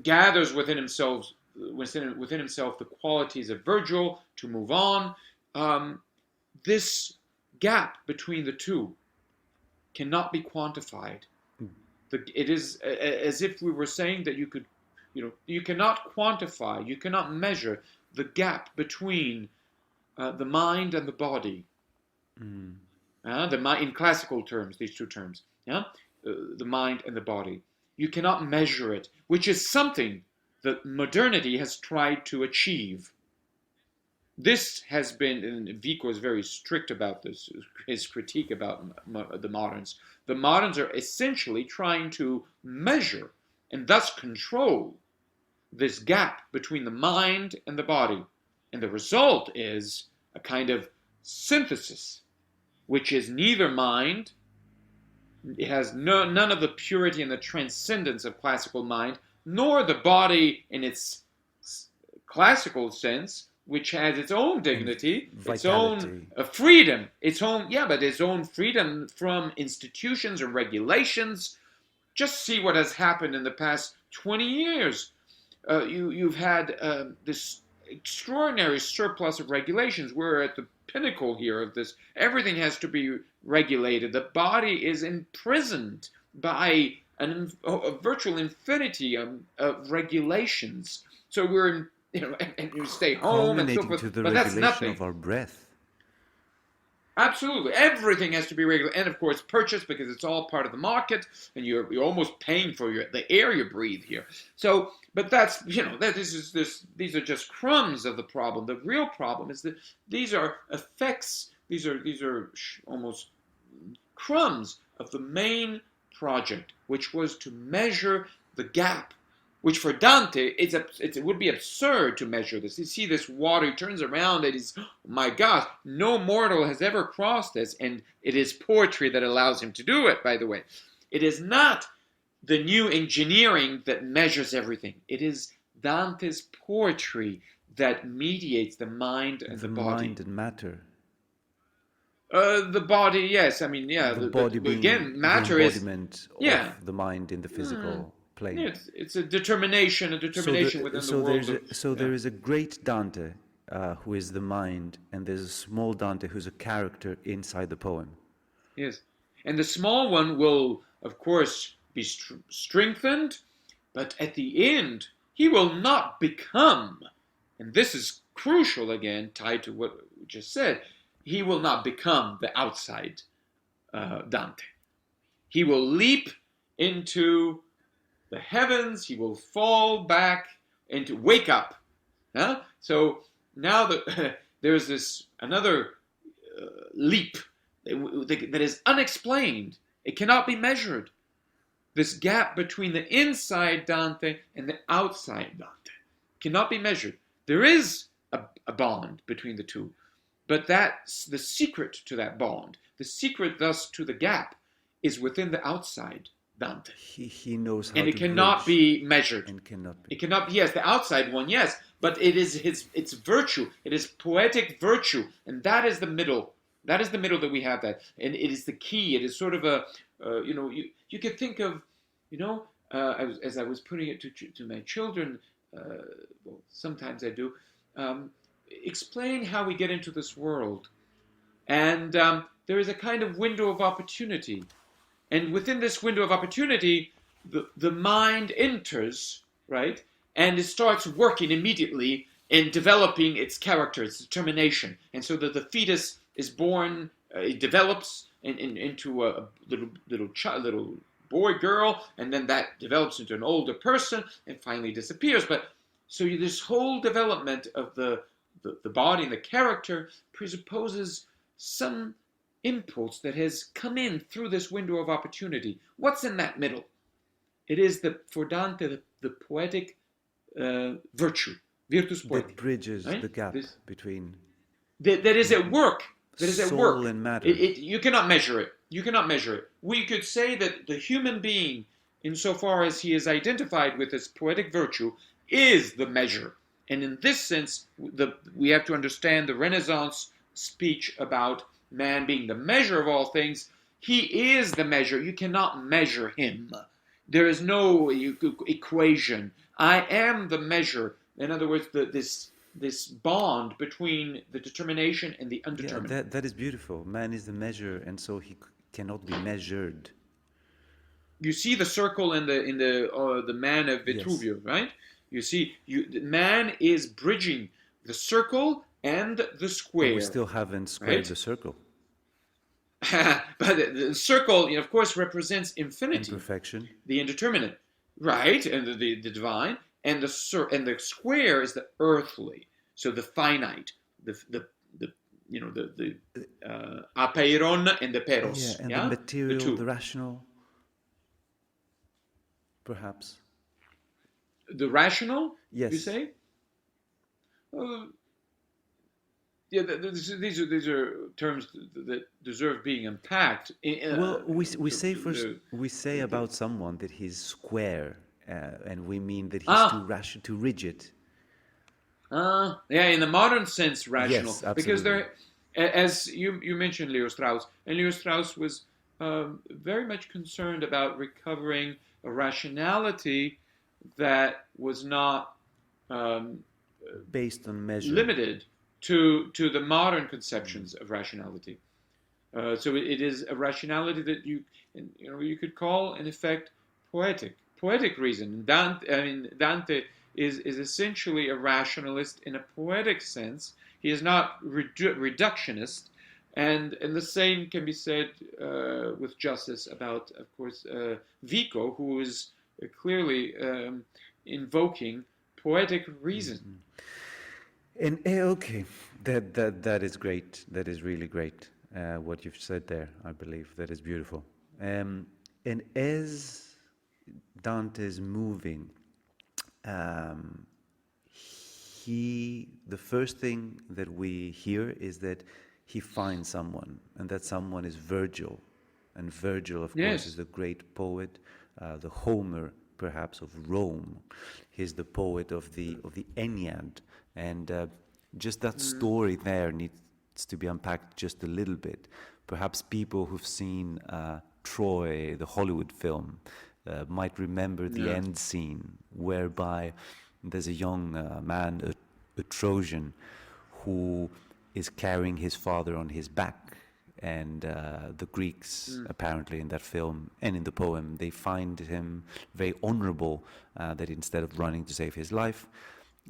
gathers within himself the qualities of Virgil to move on. This gap between the two cannot be quantified. It is as if we were saying that you cannot quantify, you cannot measure the gap between the mind and the body. In classical terms, these two terms, the mind and the body. You cannot measure it, which is something that modernity has tried to achieve. This has been, and Vico is very strict about this, his critique about the moderns. The moderns are essentially trying to measure and thus control this gap between the mind and the body. And the result is a kind of synthesis, which is neither mind, it has none of the purity and the transcendence of classical mind, nor the body in its classical sense, which has its own dignity, its own freedom, its own freedom from institutions and regulations. Just see what has happened in the past 20 years. You've had this extraordinary surplus of regulations. We're at the pinnacle here of this. Everything has to be regulated. The body is imprisoned by a virtual infinity of regulations. So we're and you stay home and so forth. To the but regulation that's nothing. Of our breath. Absolutely, everything has to be regulated, and of course purchased because it's all part of the market, and you're almost paying for the air you breathe here. So, but that's these are just crumbs of the problem. The real problem is that these are effects. These are almost crumbs of the main project, which was to measure the gap. Which for Dante, it would be absurd to measure this. You see this water, he turns around and he's, oh my God, no mortal has ever crossed this. And it is poetry that allows him to do it, by the way. It is not the new engineering that measures everything. It is Dante's poetry that mediates the mind and the body. The mind and matter. The body, yes. I mean, yeah. The body being again, matter the embodiment is of the mind in the physical. Yeah, it's a determination within the world. There is a great Dante who is the mind, and there's a small Dante who's a character inside the poem. Yes, and the small one will, of course, be strengthened, but at the end, he will not become, and this is crucial again, tied to what we just said, he will not become the outside Dante. He will leap into the heavens, he will fall back and wake up. So now there's this another leap that is unexplained. It cannot be measured. This gap between the inside Dante and the outside Dante cannot be measured. There is a bond between the two, but that's the secret to that bond. The secret, thus, to the gap is within the outside Dante. He knows how and it to cannot be measured. And cannot be. It cannot be, yes, the outside one, yes, but it is its virtue. It is poetic virtue, and that is the middle. That is the middle that we have that, and it is the key. It is sort of a, you could think of, as I was putting it to my children, well, sometimes I do, explain how we get into this world, and there is a kind of window of opportunity. And within this window of opportunity, the mind enters, right? And it starts working immediately in developing its character, its determination. And so that the fetus is born, it develops into a little boy, girl, and then that develops into an older person and finally disappears. But so this whole development of the body and the character presupposes some impulse that has come in through this window of opportunity. What's in that middle? It is for Dante the poetic virtue, virtus poetica. That bridges the gap between... That is at work that is at Soul work. and matter. You cannot measure it. You cannot measure it. We could say that the human being, insofar as he is identified with this poetic virtue, is the measure. And in this sense, we have to understand the Renaissance speech about man being the measure of all things. He is the measure. You cannot measure him. There is no equation. I am the measure. In other words, this bond between the determination and the undetermined. Yeah, that is beautiful. Man is the measure, and so he cannot be measured. You see the circle in the man of Vitruvio, yes. Right? You see, man is bridging the circle and the square. But we still haven't squared, right? The circle. But the circle, of course, represents infinity, imperfection, the indeterminate, right, and the divine, and the square is the earthly, so the finite, the apeiron and the peros, and the material, the rational, perhaps. The rational, yes. You say? These are terms that deserve being unpacked. Well, we say about someone that he's square, and we mean that he's too rigid. In the modern sense, rational. Yes, absolutely. Because there, as you mentioned, Leo Strauss, and Leo Strauss was very much concerned about recovering a rationality that was not based on measure, limited to the modern conceptions of rationality. So it is a rationality that you could call, in effect, poetic reason. Dante is essentially a rationalist in a poetic sense. He is not reductionist, and the same can be said with justice about, of course, Vico, who is clearly invoking poetic reason. Mm-hmm. And okay, that is great. That is really great. What you've said there, I believe, that is beautiful. And as Dante is moving, the first thing that we hear is that he finds someone, and that someone is Virgil. And Virgil, of course, is the great poet, the Homer, perhaps, of Rome. He's the poet of the Ennead. And just that story there needs to be unpacked just a little bit. Perhaps people who've seen Troy, the Hollywood film, might remember the end scene, whereby there's a young man, a Trojan, who is carrying his father on his back. And the Greeks, apparently in that film and in the poem, they find him very honorable, that instead of running to save his life,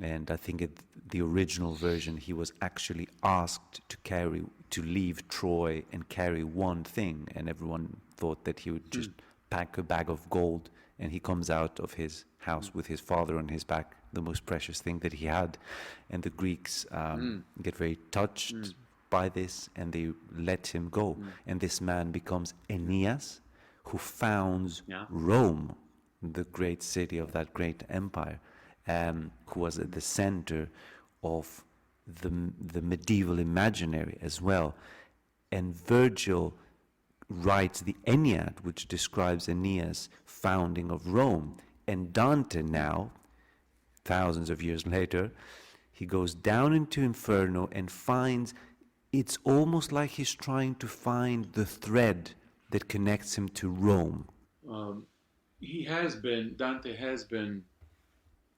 and I think the original version, he was actually asked to leave Troy and carry one thing, and everyone thought that he would just pack a bag of gold, and he comes out of his house with his father on his back, the most precious thing that he had. And the Greeks get very touched by this, and they let him go. And this man becomes Aeneas, who founds Rome, the great city of that great empire. Who was at the center of the medieval imaginary as well. And Virgil writes the Ennead, which describes Aeneas' founding of Rome. And Dante now, thousands of years later, he goes down into Inferno and finds, it's almost like he's trying to find the thread that connects him to Rome. Dante has been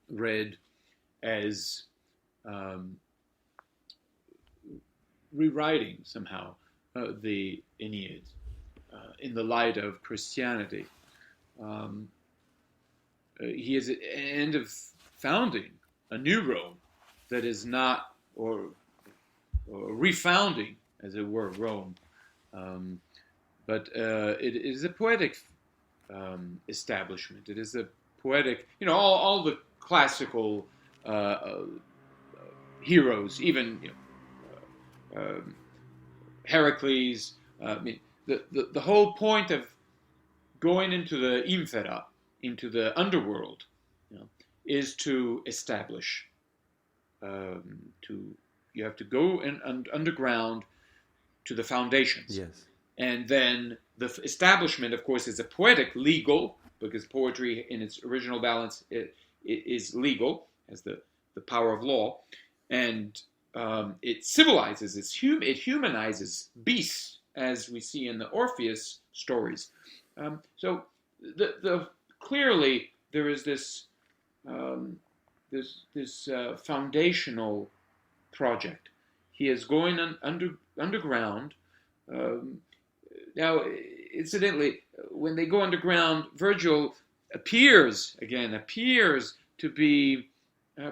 read as rewriting somehow the Aeneid in the light of Christianity. He is at the end of founding a new Rome that is not, or refounding, as it were, Rome. But it is a poetic establishment. It is a poetic, all the classical heroes, even Heracles. The whole point of going into the Infera, into the underworld, is to establish. You have to go underground to the foundations. Yes. And then the establishment, of course, is a poetic, legal, because poetry in its original balance is legal, has the power of law, and it civilizes, it humanizes beasts, as we see in the Orpheus stories. So clearly there is this foundational project. He is going underground. Now, incidentally, when they go underground, Virgil appears to be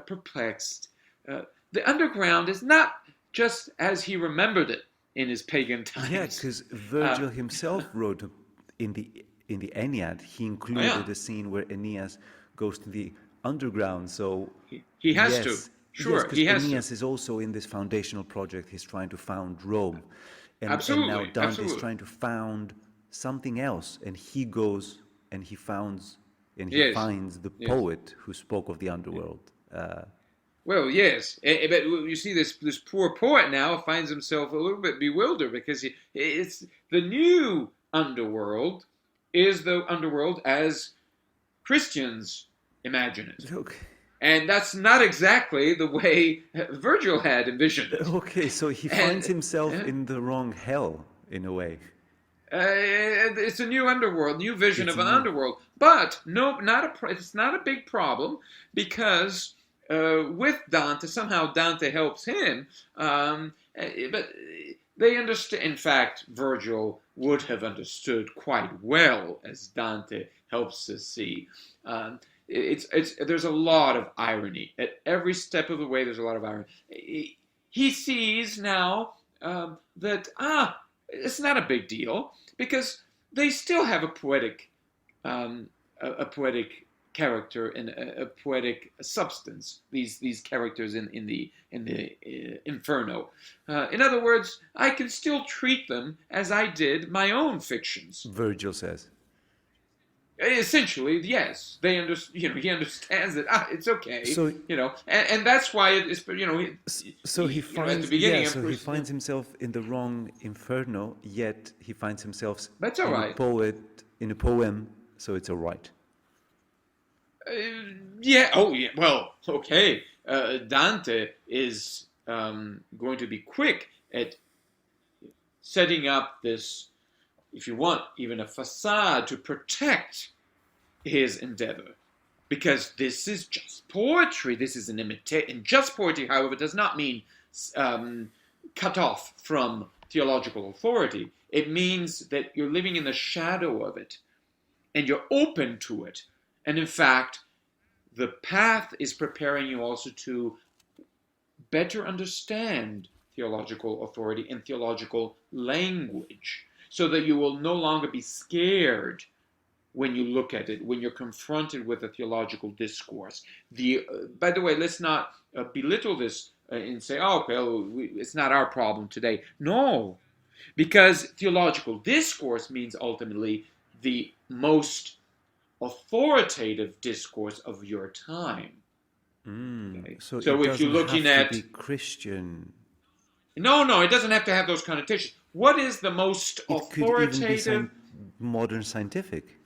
perplexed. The underground is not just as he remembered it in his pagan times. Yeah, because Virgil himself wrote in the Aeneid, he included a scene where Aeneas goes to the underground. So he has to. Sure, because Aeneas is also in this foundational project. He's trying to found Rome. And now Dante is trying to found something else, and he goes and he finds the poet who spoke of the underworld. Well, yes, but you see, this poor poet now finds himself a little bit bewildered because it's the new underworld is the underworld as Christians imagine it. Okay. And that's not exactly the way Virgil had envisioned it. Okay, so he finds himself in the wrong hell, in a way. It's a new underworld, new vision of an underworld. But no, it's not a big problem because with Dante, somehow Dante helps him. But they understand. In fact, Virgil would have understood quite well, as Dante helps us see. There's a lot of irony at every step of the way. There's a lot of irony. He sees now that it's not a big deal because they still have a poetic character and a poetic substance. These characters in the Inferno. In other words, I can still treat them as I did my own fictions. Virgil says. Essentially, yes, he understands that it's okay. So and that's why it's he finds at the beginning. He finds himself in the wrong Inferno, yet he finds himself that's all right. in a poem, so it's all right. Well, okay. Dante is going to be quick at setting up this, if you want, even a facade to protect his endeavor. Because this is just poetry. This is an imitation. And just poetry, however, does not mean cut off from theological authority. It means that you're living in the shadow of it. And you're open to it. And in fact, the path is preparing you also to better understand theological authority and theological language, so that you will no longer be scared when you look at it, when you're confronted with a theological discourse. By the way, let's not belittle this and say, it's not our problem today. No, because theological discourse means ultimately the most authoritative discourse of your time. Okay? So if you're looking at be Christian. No, it doesn't have to have those connotations. What is the most authoritative? Could even be modern scientific.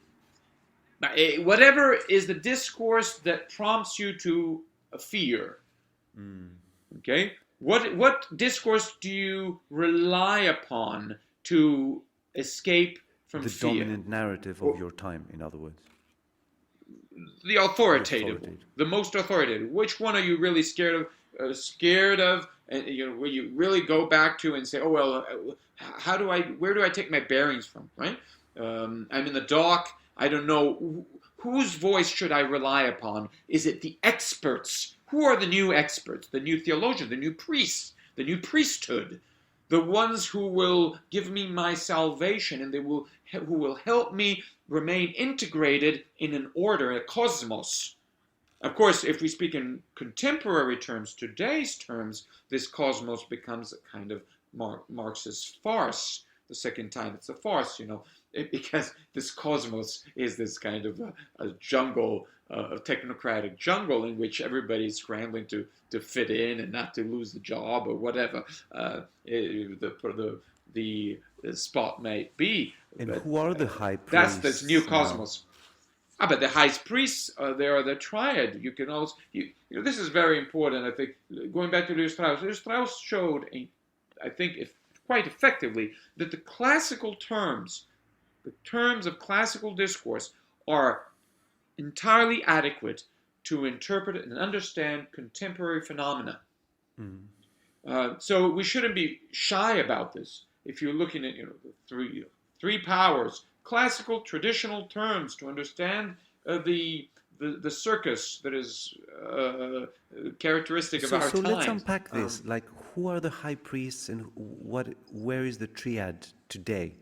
Whatever is the discourse that prompts you to fear. Okay? What discourse do you rely upon to escape from fear? The dominant narrative of your time, in other words. The authoritative. The most authoritative. Which one are you really scared of? And where you really go back to and say, where do I take my bearings from, right? I'm in the dock. I don't know. Whose voice should I rely upon? Is it the experts? Who are the new experts? The new theologians, the new priests, the new priesthood, the ones who will give me my salvation and who will help me remain integrated in an order, a cosmos. Of course, if we speak in contemporary terms, today's terms, this cosmos becomes a kind of Marxist farce. The second time it's a farce, because this cosmos is this kind of a jungle, a technocratic jungle in which everybody's scrambling to fit in and not to lose the job or whatever. The the spot may be. And But who are the high that's priests this new now? cosmos. But the high priests, they are the triad. You can also, this is very important. I think going back to Strauss showed, I think, quite effectively, that the classical terms, the terms of classical discourse, are entirely adequate to interpret and understand contemporary phenomena. So we shouldn't be shy about this. If you're looking at the three powers, classical traditional terms to understand the circus that is characteristic of our So let's times. unpack this. Like, who are the high priests, and where is the triad today?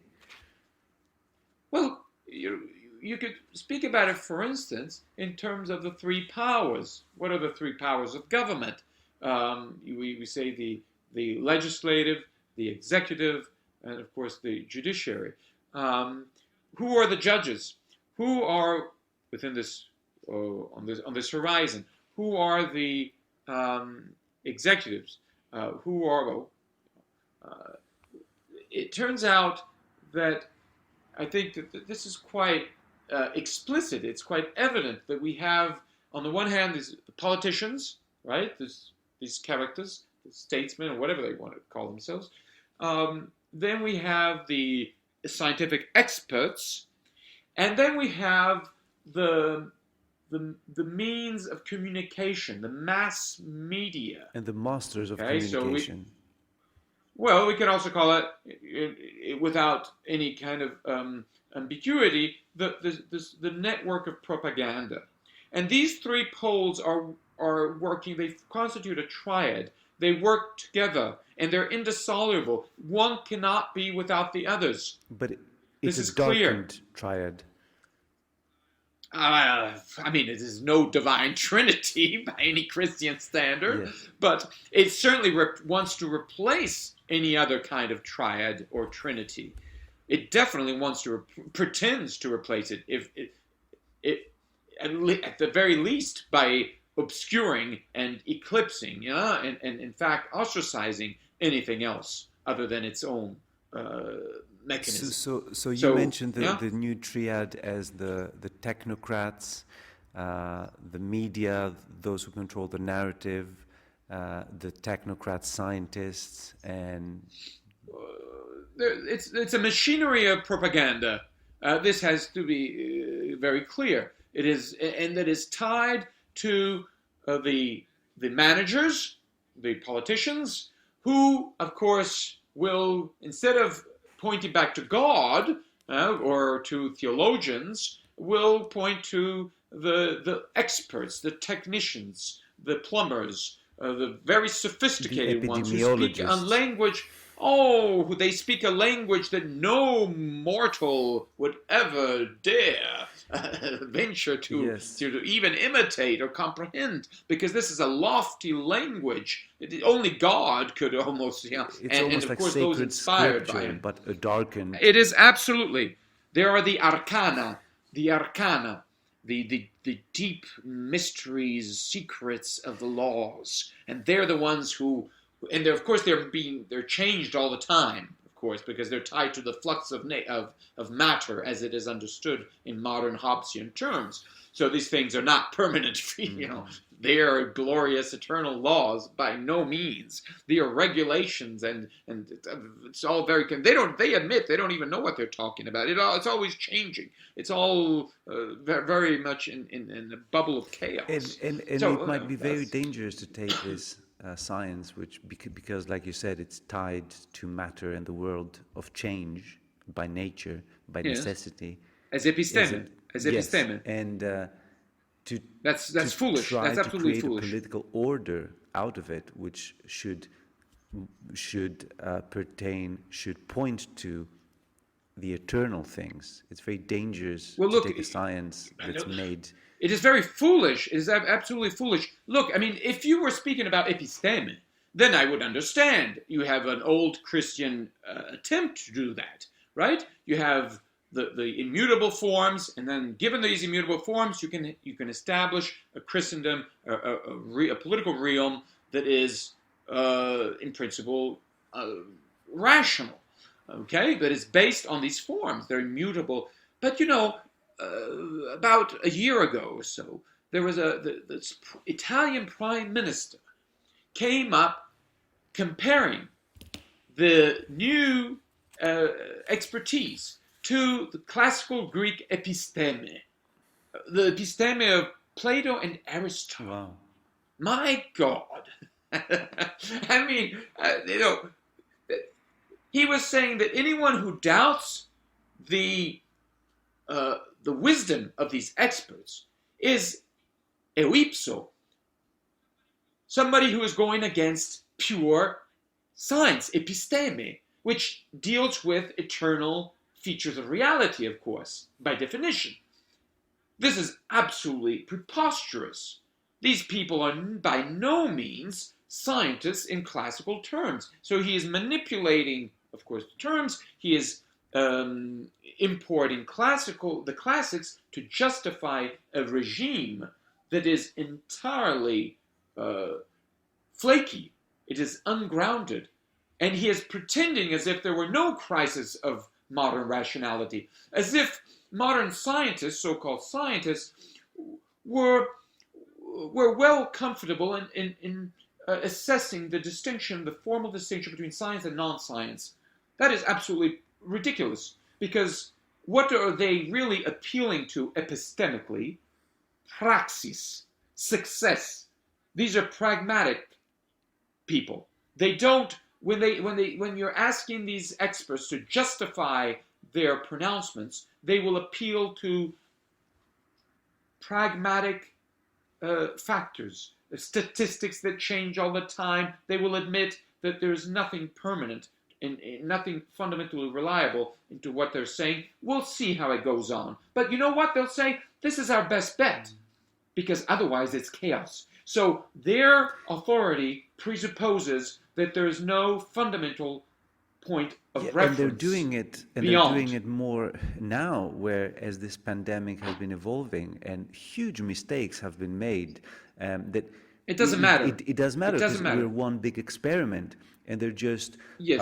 Well, you could speak about it, for instance, in terms of the three powers. What are the three powers of government? We say the legislative, the executive, and of course the judiciary. Who are the judges? Who are within this on this horizon? Who are the executives? Who are it turns out that I think that this is quite explicit. It's quite evident that we have, on the one hand, the politicians, right? These characters, the statesmen, or whatever they want to call themselves. Then we have the scientific experts, and then we have the means of communication, the mass media, and the masters of communication. We can also call it, without any kind of ambiguity, the network of propaganda. And these three poles are working. They constitute a triad. They work together, and they're indissoluble. One cannot be without the others. But it's a darkened triad. It is no divine trinity by any Christian standard, yes. But it certainly wants to replace any other kind of triad or trinity. It definitely wants to pretends to replace it, if it at the very least by obscuring and eclipsing, and in fact ostracizing anything else other than its own mechanism. So you mentioned the new triad as the technocrats, the media, those who control the narrative, the technocrat scientists, and it's a machinery of propaganda. This has to be very clear. It is, and that is tied to the managers, the politicians, who, of course, will, instead of pointing back to God or to theologians, will point to the experts, the technicians, the plumbers, the very sophisticated ones who speak a language. They speak a language that no mortal would ever dare venture to even imitate or comprehend, because this is a lofty language. Only God could almost, It's and of like course those inspired by him. But a darkened. It is absolutely. There are the arcana, the deep mysteries, secrets of the laws, and they're the ones who, and of course they're changed all the time, of course, because they're tied to the flux of matter as it is understood in modern Hobbesian terms. So these things are not permanent, They are glorious eternal laws by no means. They are regulations, and it's all very. They admit they don't even know what they're talking about. It's always changing. It's all very much in a bubble of chaos. And it might be very dangerous to take this science, because, like you said, it's tied to matter and the world of change by nature, by necessity. As episteme. And that's foolish. That's absolutely foolish. A political order out of it, which should point to the eternal things. It's very dangerous to take a science that's made. It is very foolish. It is absolutely foolish. Look, if you were speaking about episteme, then I would understand. You have an old Christian attempt to do that, right? You have the immutable forms, and then given these immutable forms, you can establish a Christendom, a political realm that is, in principle, rational. Okay, but it's based on these forms. They're immutable. But about a year ago or so, there was this Italian prime minister came up comparing the new expertise to the classical Greek episteme, the episteme of Plato and Aristotle. Wow. My God. I mean, he was saying that anyone who doubts the wisdom of these experts is euipso, somebody who is going against pure science, episteme, which deals with eternal features of reality, of course, by definition. This is absolutely preposterous. These people are by no means scientists in classical terms. So he is manipulating, of course, the terms. He is importing the classics to justify a regime that is entirely flaky. It is ungrounded. And he is pretending as if there were no crisis of modern rationality, as if modern scientists, so-called scientists, were well comfortable in assessing the distinction, the formal distinction between science and non-science. That is absolutely ridiculous, because what are they really appealing to epistemically? Praxis, success. These are pragmatic people. They don't, when you're asking these experts to justify their pronouncements, they will appeal to pragmatic factors, statistics that change all the time. They will admit that there's nothing permanent and nothing fundamentally reliable into what they're saying. We'll see how it goes on. But you know what? They'll say, this is our best bet, because otherwise it's chaos. So their authority presupposes that there is no fundamental point of reference. And they're doing it, beyond. They're doing it more now, where as this pandemic has been evolving and huge mistakes have been made, that it doesn't matter. It does matter, because matter. we're one big experiment, and they're just Yes.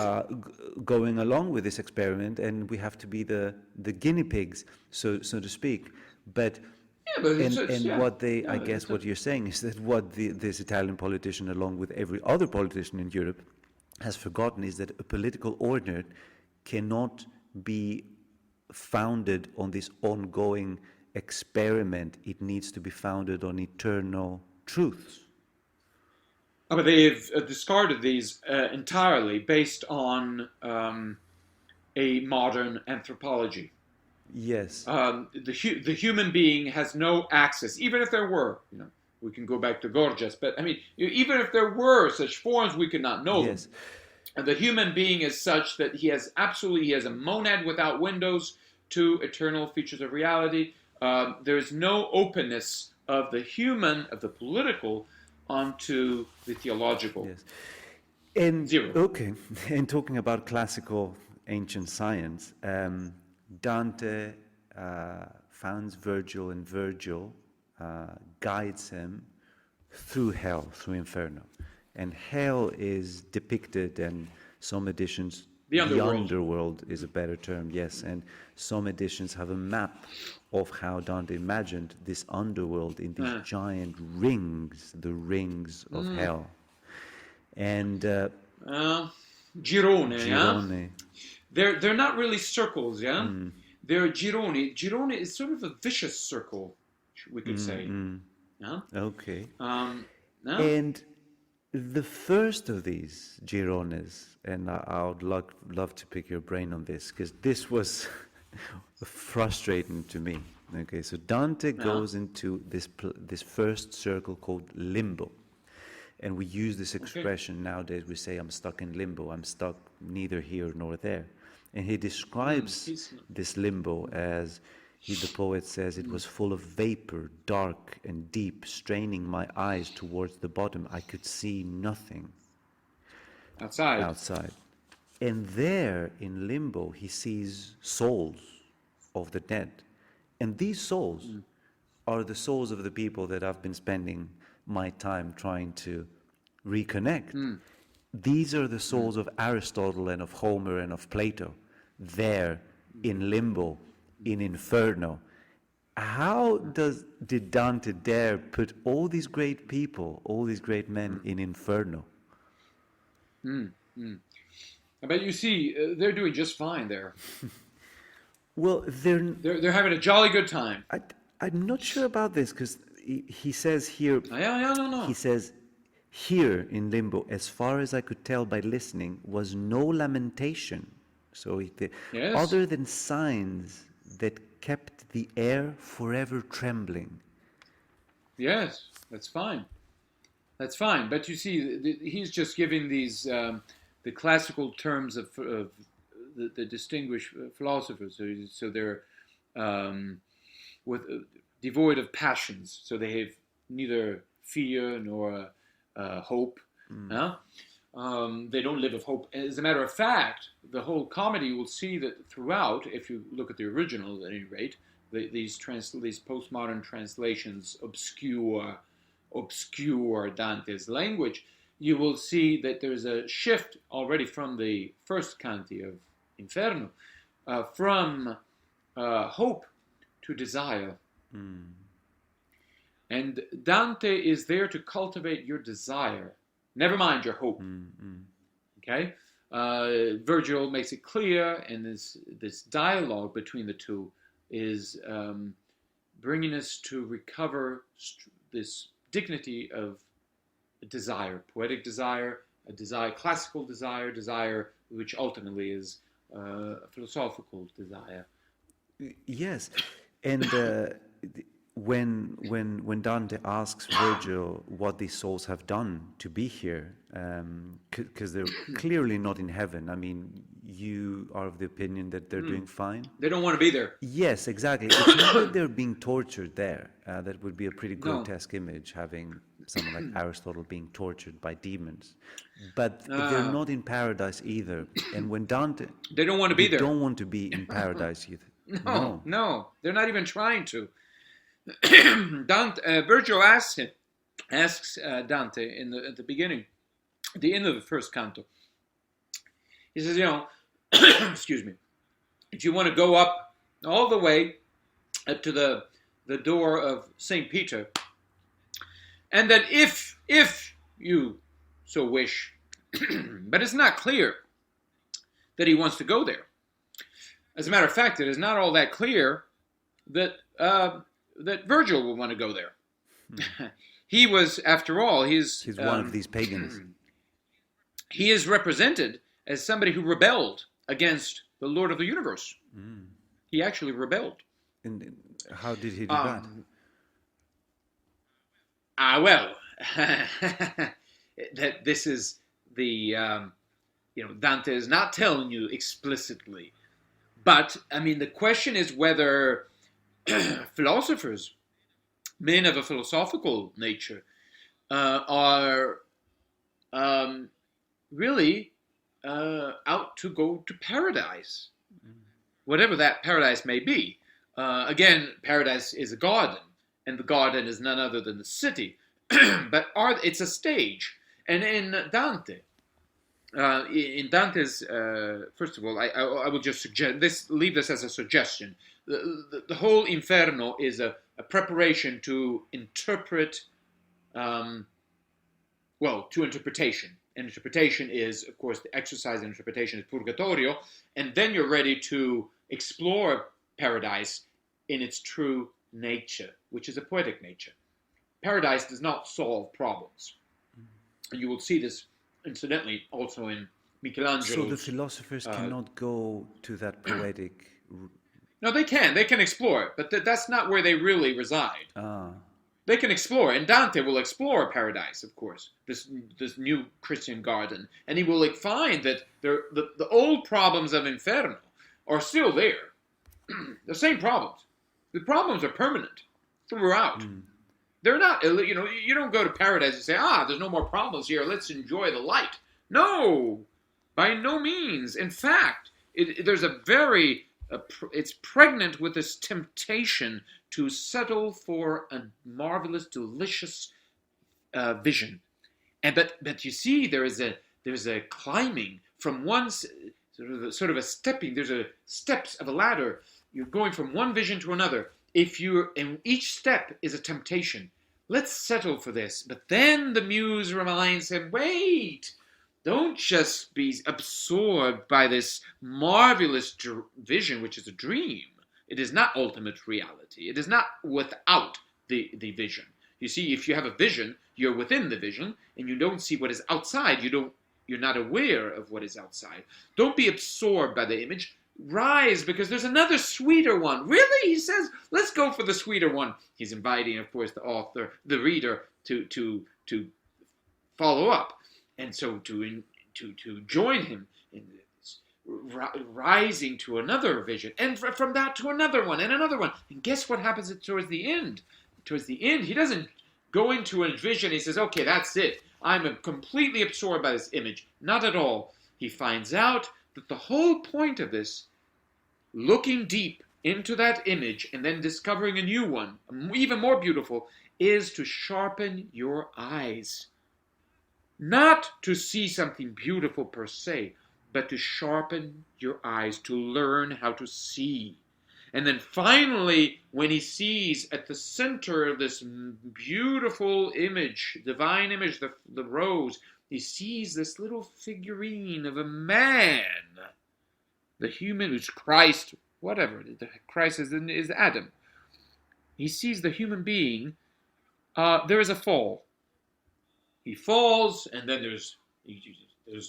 going along with this experiment, and we have to be the guinea pigs, so to speak. But I guess what you're saying is that what this Italian politician, along with every other politician in Europe, has forgotten is that a political order cannot be founded on this ongoing experiment. It needs to be founded on eternal truths. But they've discarded these entirely based on a modern anthropology. Yes. The human being has no access, even if there were, we can go back to Gorgias, but I mean, even if there were such forms, we could not know them. And the human being is such that he has a monad without windows to eternal features of reality. There is no openness of the human, of the political, onto the theological. Yes. And zero. Okay, and talking about classical ancient science, Dante founds Virgil, and Virgil guides him through hell, through Inferno. And hell is depicted, and some editions, the underworld is a better term, yes, and some editions have a map of how Dante imagined this underworld in these giant rings, the rings of hell. And Girone. Yeah? They're not really circles, yeah? They're gironi. Girone is sort of a vicious circle, we could say. Yeah? Okay. No? And the first of these girones, and I would love to pick your brain on this, because this was frustrating to me. Okay, so Dante goes into this first circle called limbo. And we use this expression nowadays. We say, I'm stuck in limbo. I'm stuck neither here nor there. And he describes this limbo as, the poet says, it was full of vapor, dark and deep, straining my eyes towards the bottom. I could see nothing. Outside. And there in limbo, he sees souls of the dead. And these souls are the souls of the people that I've been spending my time trying to reconnect. these are the souls of Aristotle and of Homer and of Plato, there in limbo, in Inferno. How did Dante dare put all these great people, all these great men in Inferno? But you see, they're doing just fine there. Well, They're having a jolly good time. I'm not sure about this, because he says here, No. he says, here in limbo, as far as I could tell by listening, was no lamentation. So Yes. other than signs that kept the air forever trembling. Yes, that's fine. That's fine. But you see, he's just giving these the classical terms of the distinguished philosophers. So they're devoid of passions. So they have neither fear nor hope. They don't live of hope. As a matter of fact, the whole comedy, you will see that throughout, if you look at the original at any rate, these postmodern translations obscure Dante's language, you will see that there's a shift already from the first canti of Inferno, from hope to desire. And Dante is there to cultivate your desire. Never mind your hope. Okay? Virgil makes it clear, and this dialogue between the two is bringing us to recover this dignity of desire, poetic desire, a desire, classical desire, which ultimately is a philosophical desire. Yes, and when Dante asks Virgil what these souls have done to be here, because they're clearly not in heaven. I mean, you are of the opinion that they're doing fine. They don't want to be there. Yes, exactly. It's not that they're being tortured there. That would be a pretty grotesque image, having someone like Aristotle being tortured by demons. But they're not in paradise either. And when Dante... They don't want to be there. They don't want to be in paradise either. No. They're not even trying to. Virgil asks Dante at the beginning, at the end of the first canto. He says, excuse me, if you want to go up all the way up to the door of St. Peter, and that if you so wish, but it's not clear that he wants to go there. As a matter of fact, it is not all that clear that Virgil will want to go there. He was, after all, he's one of these pagans. He is represented as somebody who rebelled against the Lord of the universe. He actually rebelled. And how did he do that? That this is the Dante is not telling you explicitly, but I mean the question is whether philosophers, men of a philosophical nature, are really out to go to paradise, whatever that paradise may be. Again, paradise is a garden, and the garden is none other than the city. But it's a stage. And in Dante, in Dante's, first of all, I will just suggest leave this as a suggestion. The whole Inferno is a preparation to interpret, to interpretation. And interpretation is, of course, the exercise in interpretation is purgatorio, and then you're ready to explore paradise in its true nature, which is a poetic nature. Paradise does not solve problems. And you will see this, incidentally, also in Michelangelo. So the philosophers cannot go to that poetic... No, they can. They can explore, but that's not where they really reside. They can explore, and Dante will explore paradise, of course, this new Christian garden, and he will find that the old problems of Inferno are still there. The same problems. The problems are permanent throughout. They're not, you don't go to paradise and say, there's no more problems here, let's enjoy the light. No, by no means. In fact, it's pregnant with this temptation to settle for a marvelous, delicious vision. But you see, there is there's a climbing from one sort of a stepping. There's a steps of a ladder. You're going from one vision to another. And each step is a temptation. Let's settle for this. But then the muse reminds him, wait, don't just be absorbed by this marvelous vision, which is a dream. It is not ultimate reality. It is not without the vision. You see, if you have a vision, you're within the vision, and you don't see what is outside. You're not aware of what is outside. Don't be absorbed by the image. Rise, because there's another sweeter one. Really? He says, let's go for the sweeter one. He's inviting, of course, the reader to follow up. And so to join him in this, rising to another vision, and from that to another one, and another one. And guess what happens towards the end? Towards the end, he doesn't go into a vision. He says, okay, that's it. I'm completely absorbed by this image. Not at all. He finds out that the whole point of this, looking deep into that image and then discovering a new one, even more beautiful, is to sharpen your eyes. Not to see something beautiful per se, but to sharpen your eyes, to learn how to see. And then finally, when he sees at the center of this beautiful image, divine image, the rose, he sees this little figurine of a man. The human, who's Christ, whatever, Christ is Adam. He sees the human being. There is a fall. He falls, and then there's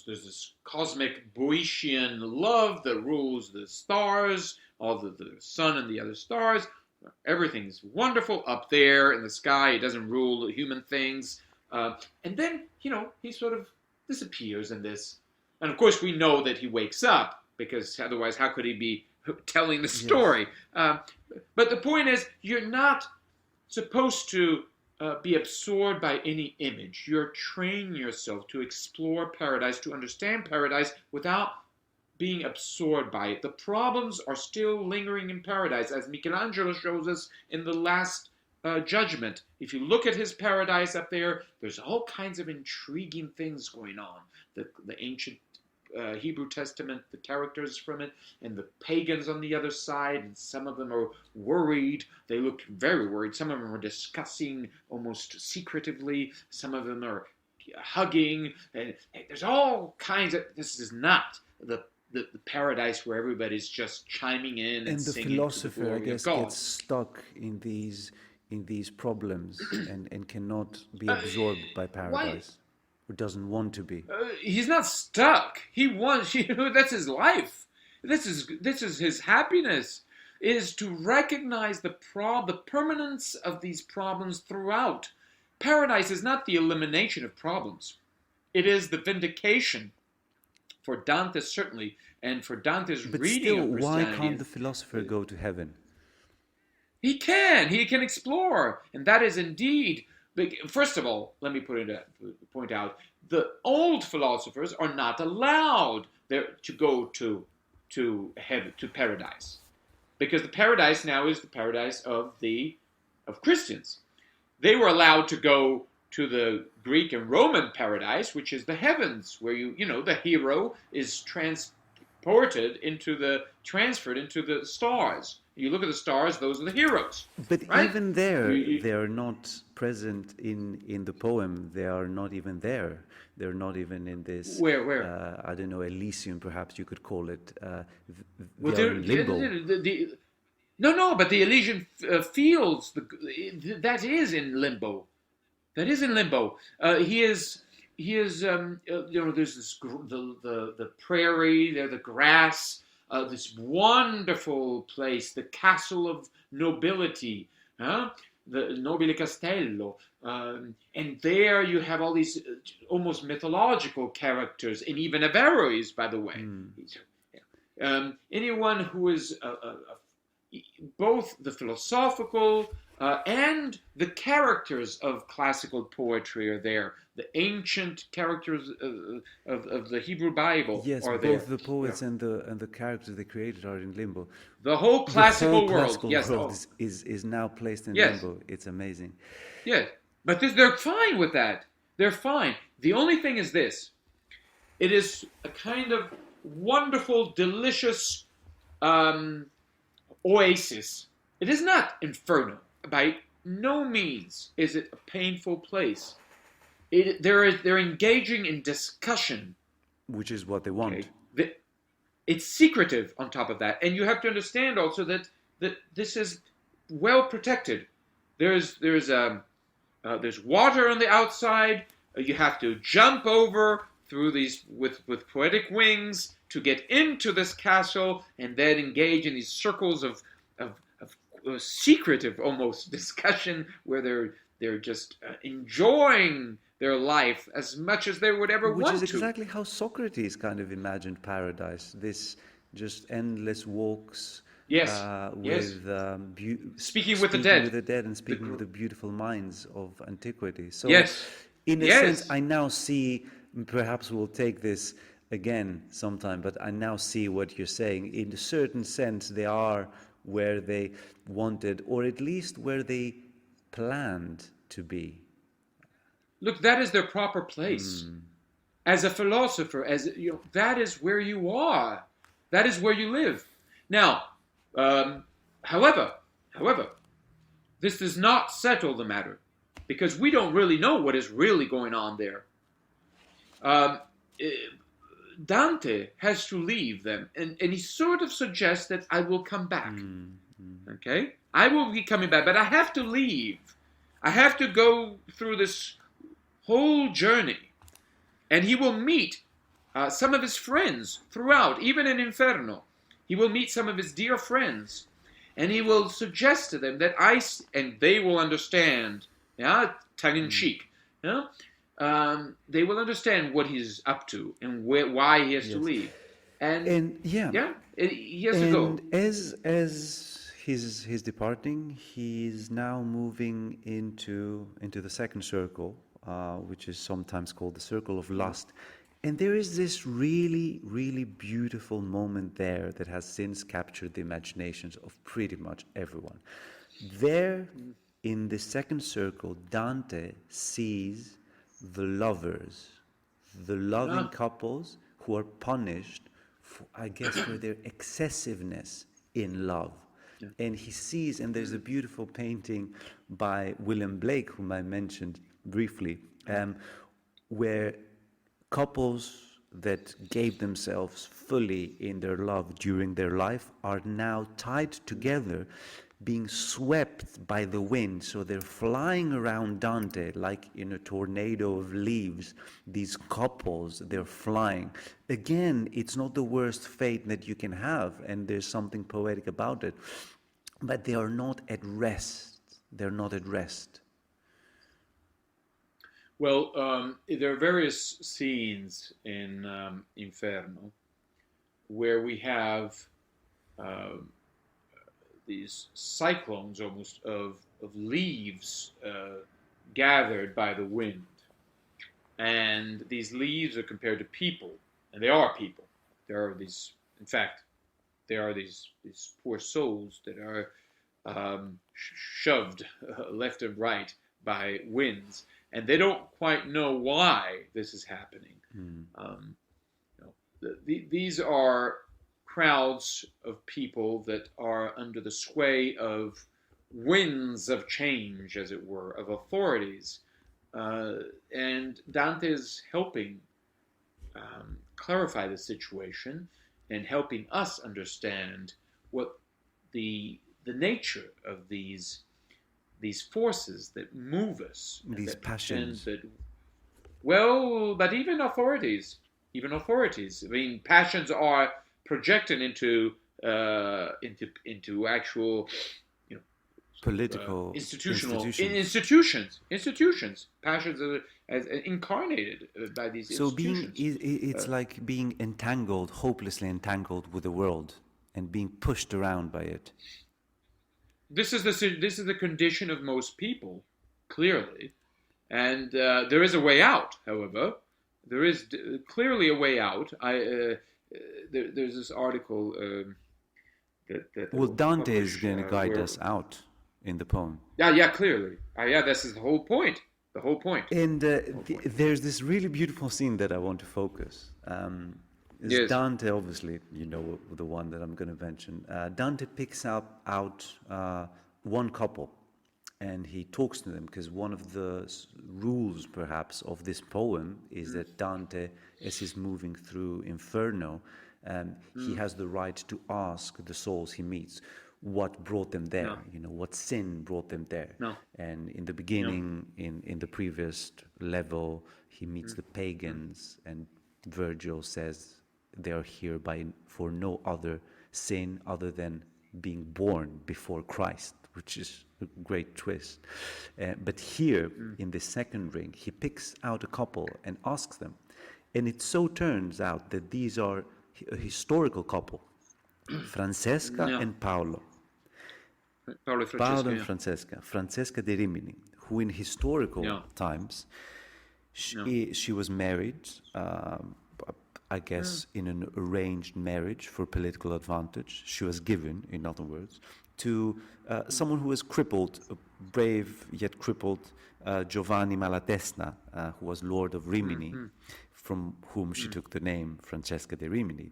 this cosmic Boeotian love that rules the stars, all the sun and the other stars. Everything's wonderful up there in the sky. It doesn't rule human things. And then, he sort of disappears in this. And of course, we know that he wakes up, because otherwise, how could he be telling the story? Yes. But the point is, you're not supposed to be absorbed by any image. You're training yourself to explore paradise, to understand paradise without being absorbed by it. The problems are still lingering in paradise, as Michelangelo shows us in the Last Judgment. If you look at his paradise up there, there's all kinds of intriguing things going on. The ancient Hebrew Testament, the characters from it, and the pagans on the other side, and some of them are worried. They look very worried. Some of them are discussing almost secretively. Some of them are hugging. And there's all kinds of... This is not the paradise where everybody's just chiming in and the singing. Philosopher, I guess, gets stuck in these problems and cannot be absorbed by paradise. Or doesn't want to be. He's not stuck. He wants, that's his life. This is his happiness, is to recognize the permanence of these problems throughout. Paradise is not the elimination of problems. It is the vindication, for Dante certainly, and for Dante's reading of Christianity. Why can't the philosopher go to heaven? He can explore, and that is indeed... First of all, let me point out, the old philosophers are not allowed to go to heaven, to paradise, because the paradise now is the paradise of Christians. They were allowed to go to the Greek and Roman paradise, which is the heavens, where the hero is transferred into the stars. You look at the stars; those are the heroes. But right? even there, they are not present in the poem. They are not even there. They're not even in this. Where? I don't know, Elysium, perhaps you could call it. They are in limbo. No, but the Elysian fields, that is in limbo. That is in limbo. He is. There's this the prairie, there the grass. This wonderful place, the castle of nobility, the Nobile Castello. And there you have all these almost mythological characters, and even Averroes, by the way. Anyone who is both the philosophical and the characters of classical poetry are there. The ancient characters of the Hebrew Bible are there. Both the poets and the characters they created are in limbo. The whole classical world, is now placed in limbo. It's amazing. Yes, but they're fine with that. They're fine. The only thing is this. It is a kind of wonderful, delicious oasis. It is not Inferno. By no means is it a painful place. They're engaging in discussion. Which is what they want. Okay? It's secretive on top of that. And you have to understand also that this is well protected. There's water on the outside. You have to jump over through these with poetic wings to get into this castle, and then engage in these circles of secretive almost discussion where they're just enjoying their life as much as they would ever want to. Which is exactly how Socrates kind of imagined paradise. This just endless walks. Yes. Speaking with the dead. And speaking with the beautiful minds of antiquity. So, yes. In a sense, I now see, perhaps we'll take this again sometime, but I now see what you're saying. In a certain sense, they are where they wanted, or at least where they planned to be. Look, that is their proper place. As a philosopher, that is where you are. That is where you live. Now, however, this does not settle the matter, because we don't really know what is really going on there. Dante has to leave them, and he sort of suggests that I will come back. Okay? I will be coming back, but I have to leave. I have to go through this whole journey. And he will meet some of his friends throughout, even in Inferno. He will meet some of his dear friends, and he will suggest to them that and they will understand, tongue-in-cheek, they will understand what he's up to and why he has to leave. And he has to go. As he's departing, he's now moving into the second circle, which is sometimes called the circle of lust. And there is this really, really beautiful moment there that has since captured the imaginations of pretty much everyone. There, in the second circle, Dante sees the lovers, the loving couples who are punished, for their excessiveness in love. Yeah. And he sees, and there's a beautiful painting by William Blake, whom I mentioned briefly, where couples that gave themselves fully in their love during their life are now tied together, being swept by the wind. So they're flying around Dante like in a tornado of leaves. These couples, they're flying. Again, it's not the worst fate that you can have, and there's something poetic about it. But they are not at rest. They're not at rest. Well, there are various scenes in Inferno where we have these cyclones almost of leaves gathered by the wind. And these leaves are compared to people, and they are people. There are these, in fact, there are these poor souls that are shoved left and right by winds. And they don't quite know why this is happening. These are crowds of people that are under the sway of winds of change, as it were, of authorities. And Dante is helping clarify the situation and helping us understand what the nature of these forces that move us, these passions. But even authorities. I mean, passions are projected into actual, political, institutions. Passions are as incarnated by these institutions. So it's like being entangled, hopelessly entangled with the world, and being pushed around by it. This is the condition of most people, clearly, and there is a way out. However, there is clearly a way out. There's this article that Dante is going to guide us out in the poem. Yeah, clearly. This is the whole point the whole point. And there's this really beautiful scene that I want to focus. Is Yes. Dante, obviously, you know the one that I'm going to mention. Dante picks out one couple, and he talks to them, because one of the rules, perhaps, of this poem is that Dante, as he's moving through Inferno, he has the right to ask the souls he meets what brought them there, No. you know, what sin brought them there. No. And in the beginning, in the previous level, he meets the pagans, and Virgil says they are here for no other sin other than being born before Christ, which is a great twist. But here, in the second ring, he picks out a couple and asks them. And it so turns out that these are a historical couple, Francesca and Paolo. Paolo and Francesca. Francesca de Rimini, who in historical times, she was married, I guess, in an arranged marriage for political advantage. She was given, in other words, to someone who was crippled, brave yet crippled, Giovanni Malatesta, who was Lord of Rimini, from whom she took the name Francesca de Rimini.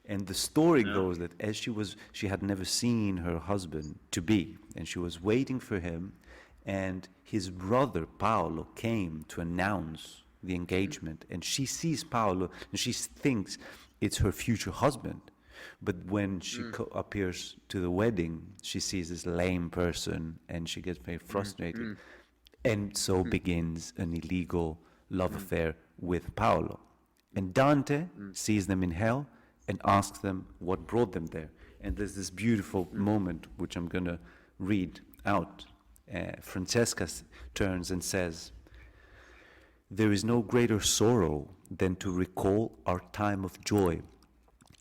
And the story goes that as she had never seen her husband to be, and she was waiting for him, and his brother Paolo came to announce the engagement, and she sees Paolo, and she thinks it's her future husband. But when she appears to the wedding, she sees this lame person, and she gets very frustrated. And so begins an illegal love affair with Paolo. And Dante sees them in hell and asks them what brought them there. And there's this beautiful moment, which I'm going to read out. Francesca turns and says, "There is no greater sorrow than to recall our time of joy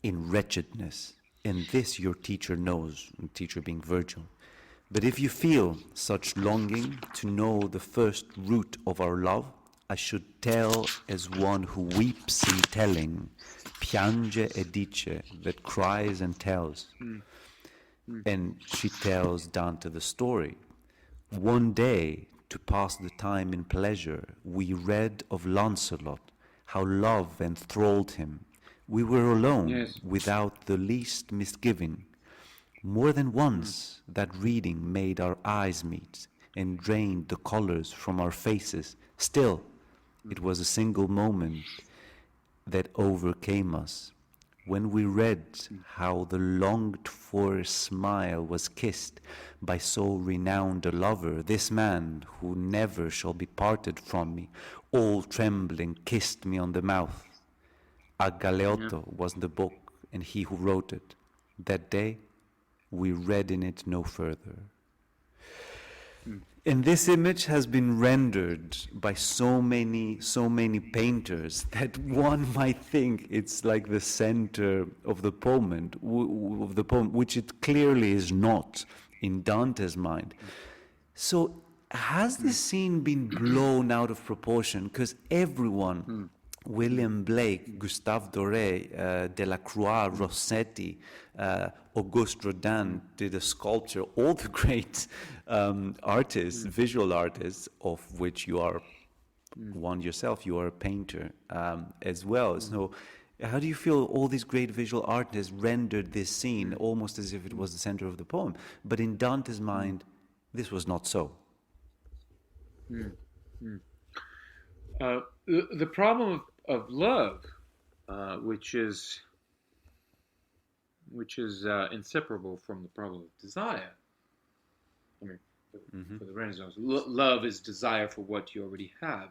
in wretchedness, and this your teacher knows," teacher being Virgil. "But if you feel such longing to know the first root of our love, I should tell as one who weeps in telling, piange e dice, that cries and tells." And she tells Dante the story. "One day, to pass the time in pleasure, we read of Lancelot, how love enthralled him. We were alone, without the least misgiving. More than once that reading made our eyes meet, and drained the colors from our faces. Still, it was a single moment that overcame us, when we read how the longed-for smile was kissed by so renowned a lover. This man, who never shall be parted from me, all trembling, kissed me on the mouth. A Galeotto was the book, and he who wrote it. That day, we read in it no further." And this image has been rendered by so many painters that one might think it's like the center of the poem, which it clearly is not in Dante's mind. So has this scene been blown out of proportion? Because everyone, William Blake, Gustave Doré, Delacroix, Rossetti, Auguste Rodin did a sculpture, all the great artists, visual artists, of which you are one yourself, you are a painter as well. So how do you feel all these great visual artists rendered this scene almost as if it was the center of the poem? But in Dante's mind, this was not so. The problem of love, which is inseparable from the problem of desire. I mean, for the Renaissance, love is desire for what you already have,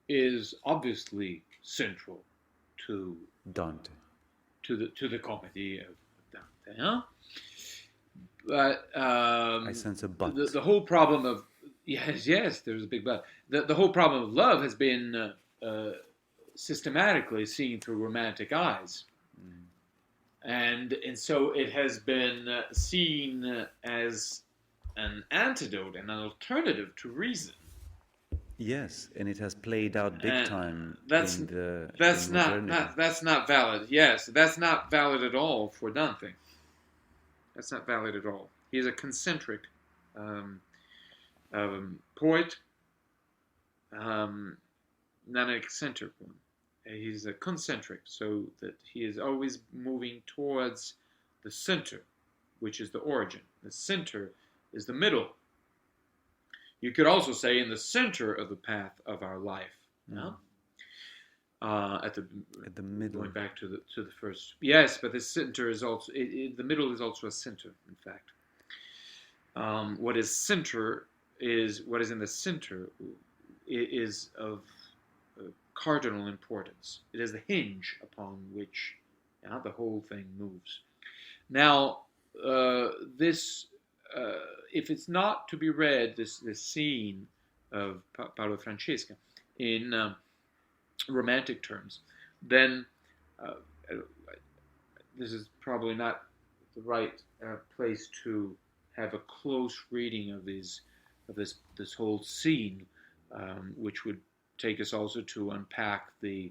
is obviously central to Dante, to the comedy of Dante. Huh? But I sense a but. The whole problem of yes, there's a big but. The whole problem of love has been systematically seen through romantic eyes, and so it has been seen as an antidote and an alternative to reason. Yes, and it has played out big time. That's not valid. Yes, that's not valid at all for Dante. That's not valid at all. He's a concentric poet, not an eccentric one. He's a concentric, so that he is always moving towards the center, which is the origin. The center is the middle. You could also say in the center of the path of our life. Yeah? At the middle. Going back to the first. Yes, but the center is also, the middle is also a center, in fact. What is in the center is of cardinal importance. It is the hinge upon which the whole thing moves. Now, if it's not to be read, this scene of Paolo Francesca in romantic terms, then this is probably not the right place to have a close reading of this whole scene, which would take us also to unpack the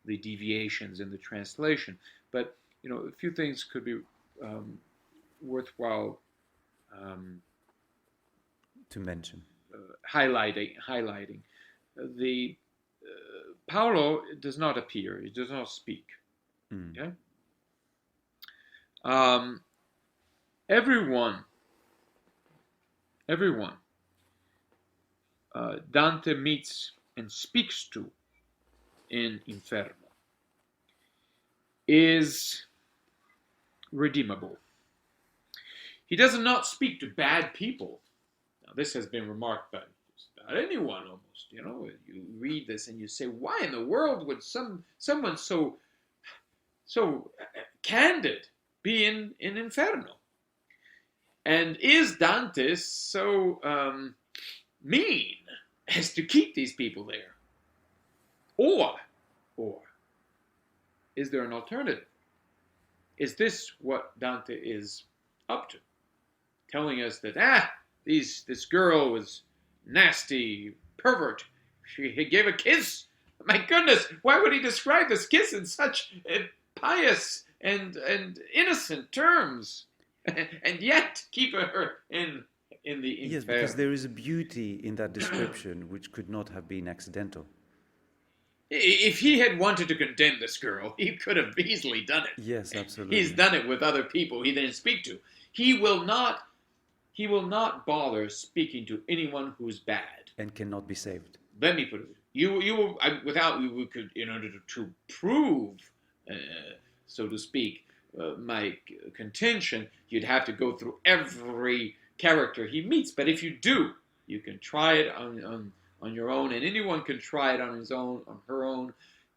deviations in the translation. But a few things could be worthwhile to mention. Highlighting. The Paolo does not appear; he does not speak. Okay. Everyone. Dante meets and speaks to in Inferno is redeemable. He does not speak to bad people. Now, this has been remarked by just about anyone almost. You read this and you say, why in the world would someone so candid be in Inferno? And is Dante so mean as to keep these people there? Or is there an alternative? Is this what Dante is up to? Telling us that, this girl was nasty, pervert. She gave a kiss. My goodness, why would he describe this kiss in such pious and innocent terms? And yet keep her in the Inferno. Yes, because there is a beauty in that description which could not have been accidental. If he had wanted to condemn this girl, he could have easily done it. Yes, absolutely. He's done it with other people he didn't speak to. He will not bother speaking to anyone who's bad and cannot be saved. Let me put it. We could, in order to prove, so to speak, my contention, you'd have to go through every character he meets. But if you do, you can try it on your own, and anyone can try it on his own, on her own.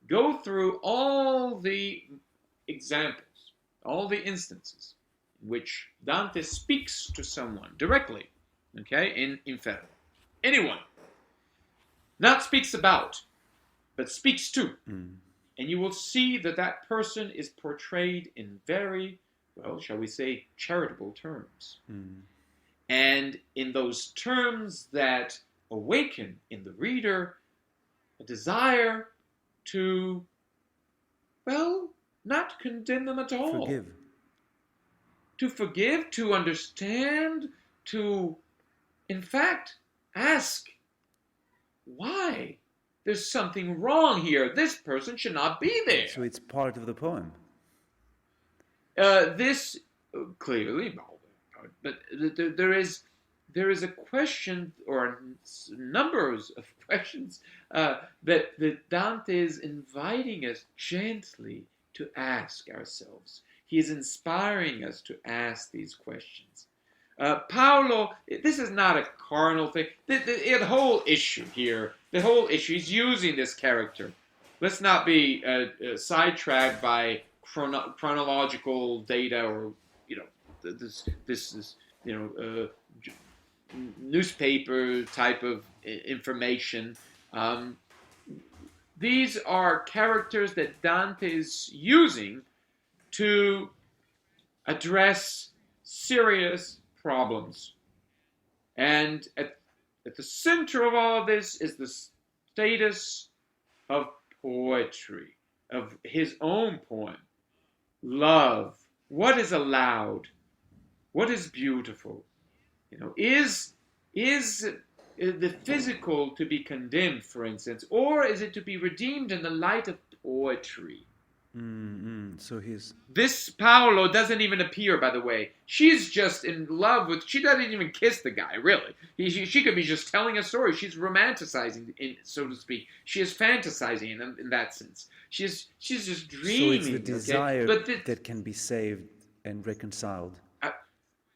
Go through all the examples, all the instances in which Dante speaks to someone directly, okay, in Inferno. Anyone. Not speaks about, but speaks to. And you will see that person is portrayed in very, well, shall we say, charitable terms. And in those terms that awaken in the reader a desire to, well, not condemn them at all. Forgive. To forgive, to understand, to, in fact, ask, why? There's something wrong here. This person should not be there. So it's part of the poem. This clearly, but there is a question, or numbers of questions that Dante is inviting us gently to ask ourselves. He is inspiring us to ask these questions. Paolo, this is not a carnal thing. The whole issue here, he's using this character. Let's not be sidetracked by chronological data, or this is newspaper type of information. These are characters that Dante is using to address serious problems. And at the center of all of this is the status of poetry, of his own poem. Love. What is allowed? What is beautiful? Is the physical to be condemned, for instance, or is it to be redeemed in the light of poetry? So he's This Paolo doesn't even appear, by the way. She's just in love with. She doesn't even kiss the guy, really. She could be just telling a story. She's romanticizing, so to speak. She is fantasizing in that sense. She's just dreaming. so it's the desire Okay? that can be saved and reconciled.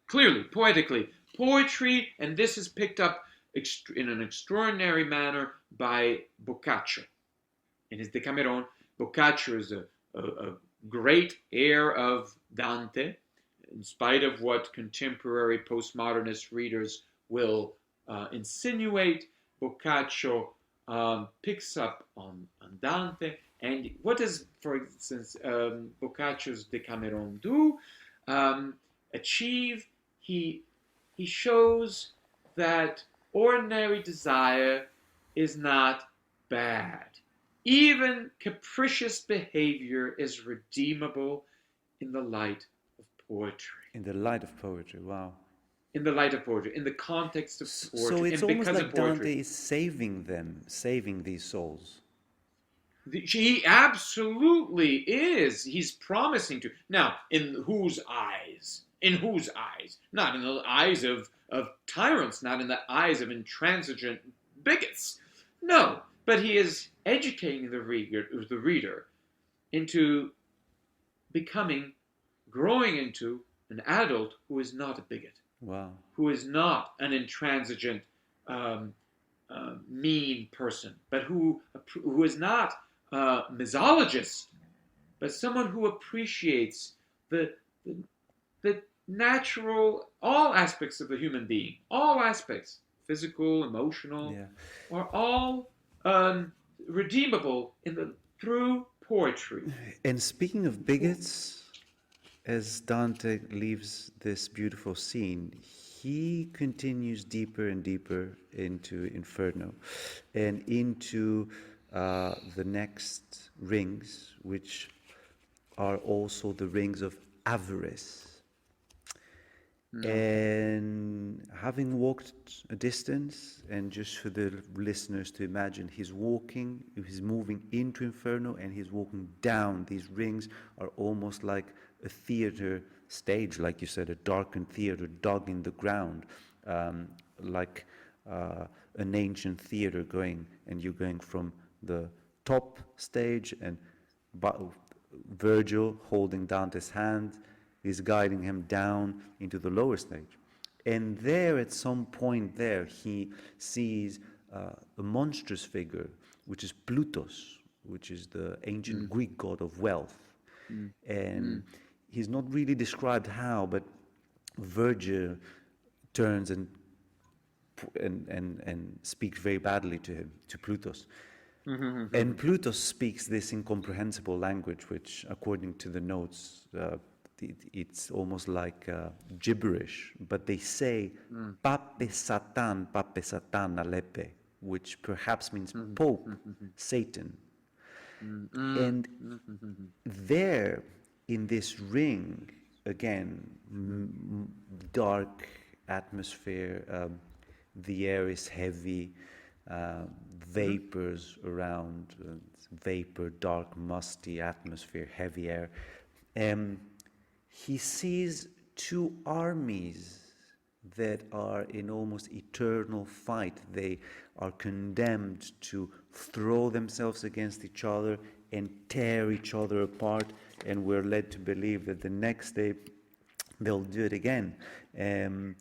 Clearly, poetically, poetry, and this is picked up in an extraordinary manner by Boccaccio in his Decameron. Boccaccio is a great heir of Dante, in spite of what contemporary postmodernist readers will insinuate. Boccaccio picks up on Dante. And what does, for instance, Boccaccio's Decameron do? Achieve? He shows that ordinary desire is not bad. Even capricious behavior is redeemable in the light of poetry. In the light of poetry, wow. In the light of poetry, in the context of poetry. So it's and almost because like of poetry. Dante is saving them, saving these souls. He absolutely is. He's promising to. Now, in whose eyes? In whose eyes? Not in the eyes of tyrants, not in the eyes of intransigent bigots. No, but he is educating the reader into becoming, growing into an adult who is not a bigot. Wow. Who is not an intransigent, mean person, but who is not a misologist, but someone who appreciates the natural, all aspects of the human being, all aspects, physical, emotional, are all redeemable through poetry. And speaking of bigots, as Dante leaves this beautiful scene, he continues deeper and deeper into Inferno and into the next rings, which are also the rings of avarice. And having walked a distance, and just for the listeners to imagine, he's moving into Inferno and he's walking down. These rings are almost like a theater stage, like you said, a darkened theater dug in the ground, like an ancient theater and you're going from the top stage, and Virgil holding Dante's hand is guiding him down into the lower stage. And there, at some point there, he sees a monstrous figure, which is Plutos, which is the ancient Greek god of wealth. And he's not really described how, but Virgil turns and speaks very badly to him, to Plutos. And Plutos speaks this incomprehensible language, which, according to the notes, it's almost like gibberish, but they say pape satan alepe, which perhaps means Pope, Satan. And there, in this ring, again, dark atmosphere, the air is heavy, vapors around, vapor, dark, musty atmosphere, heavy air. He sees two armies that are in almost eternal fight. They are condemned to throw themselves against each other and tear each other apart, and we're led to believe that the next day they'll do it again. And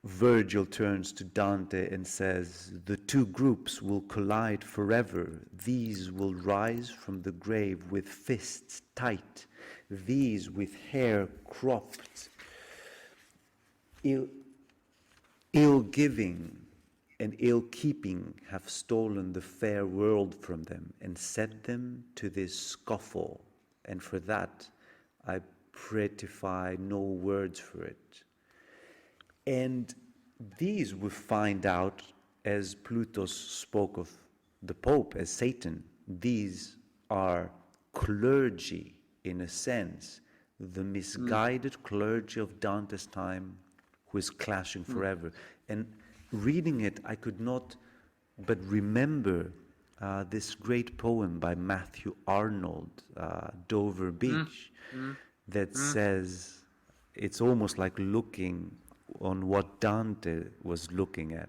Virgil turns to Dante and says, "The two groups will collide forever. These will rise from the grave with fists tight, these with hair cropped. Ill-giving and ill-keeping have stolen the fair world from them and set them to this scuffle, and for that I prettify no words for it." And these we find out, as Plutus spoke of the Pope as Satan, these are clergy in a sense, the misguided clergy of Dante's time who is clashing forever. And reading it, I could not but remember this great poem by Matthew Arnold, Dover Beach, that says it's almost like looking on what Dante was looking at.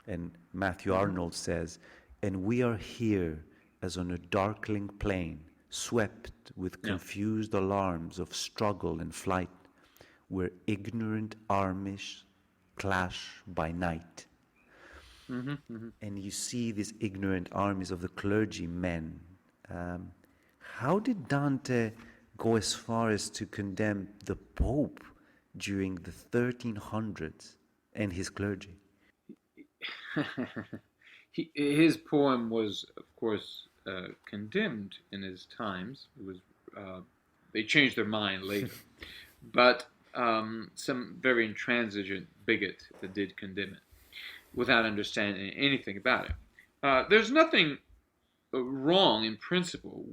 And Matthew Arnold says, "And we are here as on a darkling plain, swept with confused alarms of struggle and flight, where ignorant armies clash by night." And you see these ignorant armies of the clergymen. How did Dante go as far as to condemn the Pope during the 1300s and his clergy? His poem was, of course, condemned in his times. It was they changed their mind later, but some very intransigent bigot that did condemn it without understanding anything about it. There's nothing wrong in principle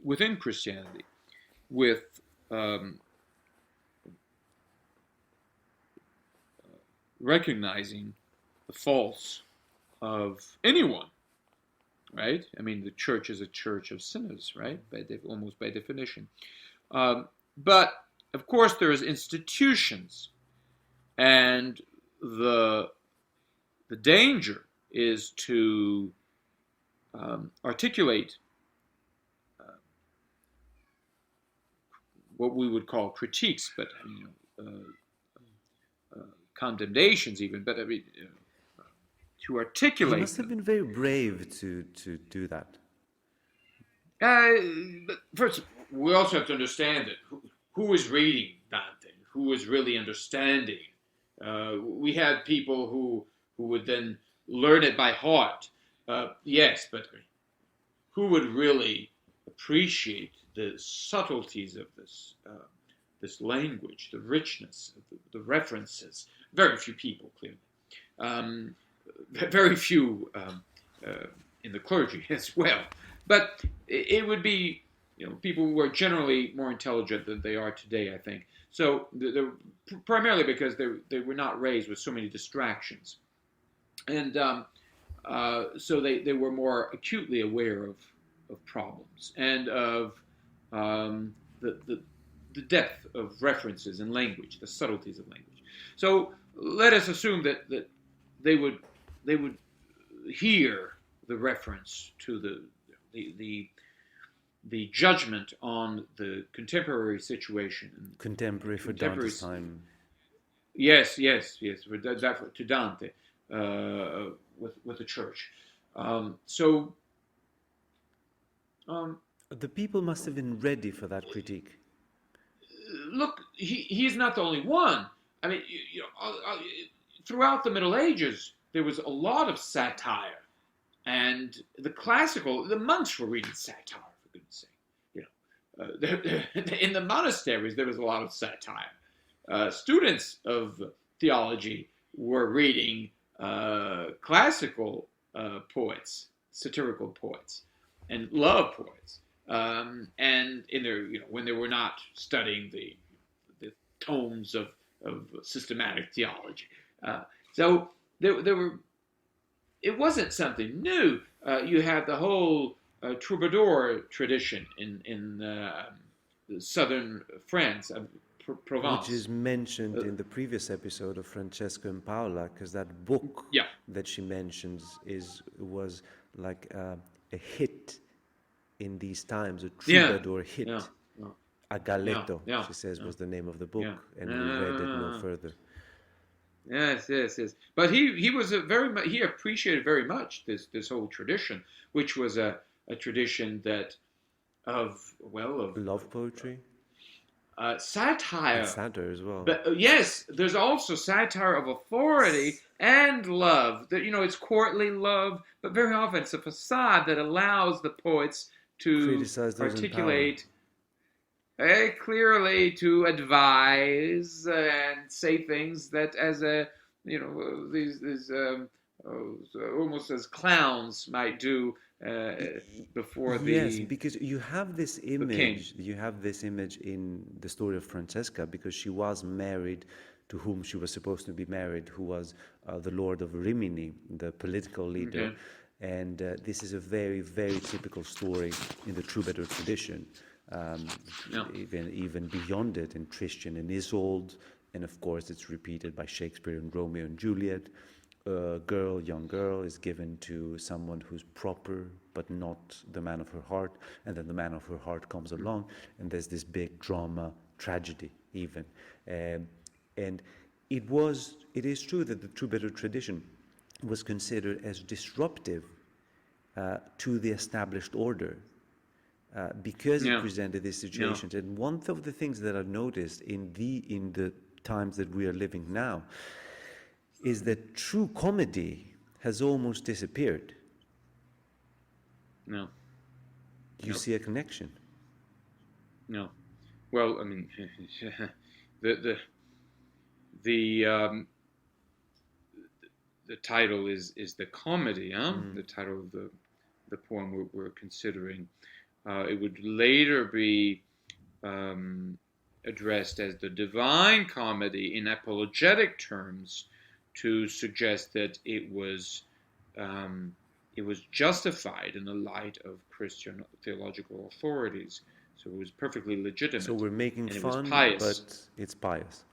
within Christianity with recognizing the faults of anyone, right? I mean, the church is a church of sinners, right? Almost by definition. But of course, there is institutions, and the danger is to articulate what we would call critiques, but condemnations even. But I mean, to articulate. He must have been very brave to do that. But first, we also have to understand that who is reading Dante, who is really understanding. We had people who would then learn it by heart. Yes, but who would really appreciate the subtleties of this language, the richness, the references? Very few people, clearly. Very few in the clergy as well. But it would be, people who are generally more intelligent than they are today, I think. So primarily because they were not raised with so many distractions. And so they were more acutely aware of problems and of the depth of references in language, the subtleties of language. So let us assume that they would hear the reference to the judgment on the contemporary situation. Contemporary for Dante's time. Yes, to Dante with the church. The people must have been ready for that critique. Look, he's not the only one. I mean, throughout the Middle Ages, there was a lot of satire. And the monks were reading satire, for goodness sake. In the monasteries, there was a lot of satire. Students of theology were reading classical poets, satirical poets, and love poets. And in their, when they were not studying the tomes of systematic theology. So there were. It wasn't something new. You had the whole troubadour tradition in southern France, Provence. Which is mentioned in the previous episode of Francesco and Paola, because that book that she mentions was like a hit in these times, a troubadour hit. Agaletto, she says, was the name of the book, and we read it no further. Yes. But he was he appreciated very much this whole tradition, which was a tradition that of love poetry, satire, and satire as well. But yes, there's also satire of authority and love. That it's courtly love, but very often it's a facade that allows the poets to articulate clearly, to advise and say things that as these almost as clowns might do before the yes, because you have this image. You have this image in the story of Francesca, because she was married to whom she was supposed to be married, who was the Lord of Rimini, the political leader. Okay. And this is a very, very typical story in the troubadour tradition, even beyond it in Tristan and Isolde, and of course it's repeated by Shakespeare in Romeo and Juliet. A young girl is given to someone who's proper but not the man of her heart, and then the man of her heart comes along, and there's this big drama, tragedy even. And it is true that the troubadour tradition was considered as disruptive to the established order because it presented these situations. And one of the things that I've noticed in the times that we are living now is that true comedy has almost disappeared. No. Do you see a connection? No. Well, I mean, the title is the comedy, huh? The title of the poem we're considering. It would later be addressed as the Divine Comedy in apologetic terms, to suggest that it was justified in the light of Christian theological authorities. So it was perfectly legitimate. So we're making fun, but it's pious.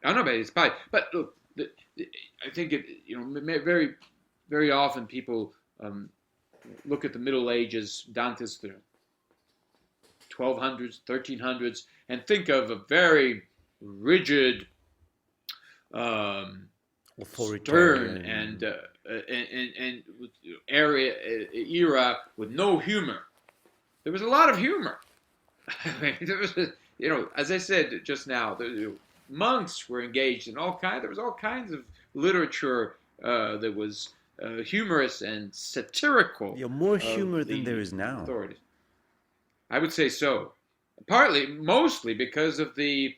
I know, but it's pious. But look, I think very, very often people look at the Middle Ages, Dante's the 1200s, 1300s, and think of a very rigid, stern and era with no humor. There was a lot of humor. There was, as I said just now, monks were engaged in there was all kinds of literature that was humorous and satirical. Yeah, more humor than there is now. Authorities. I would say so. Mostly because of the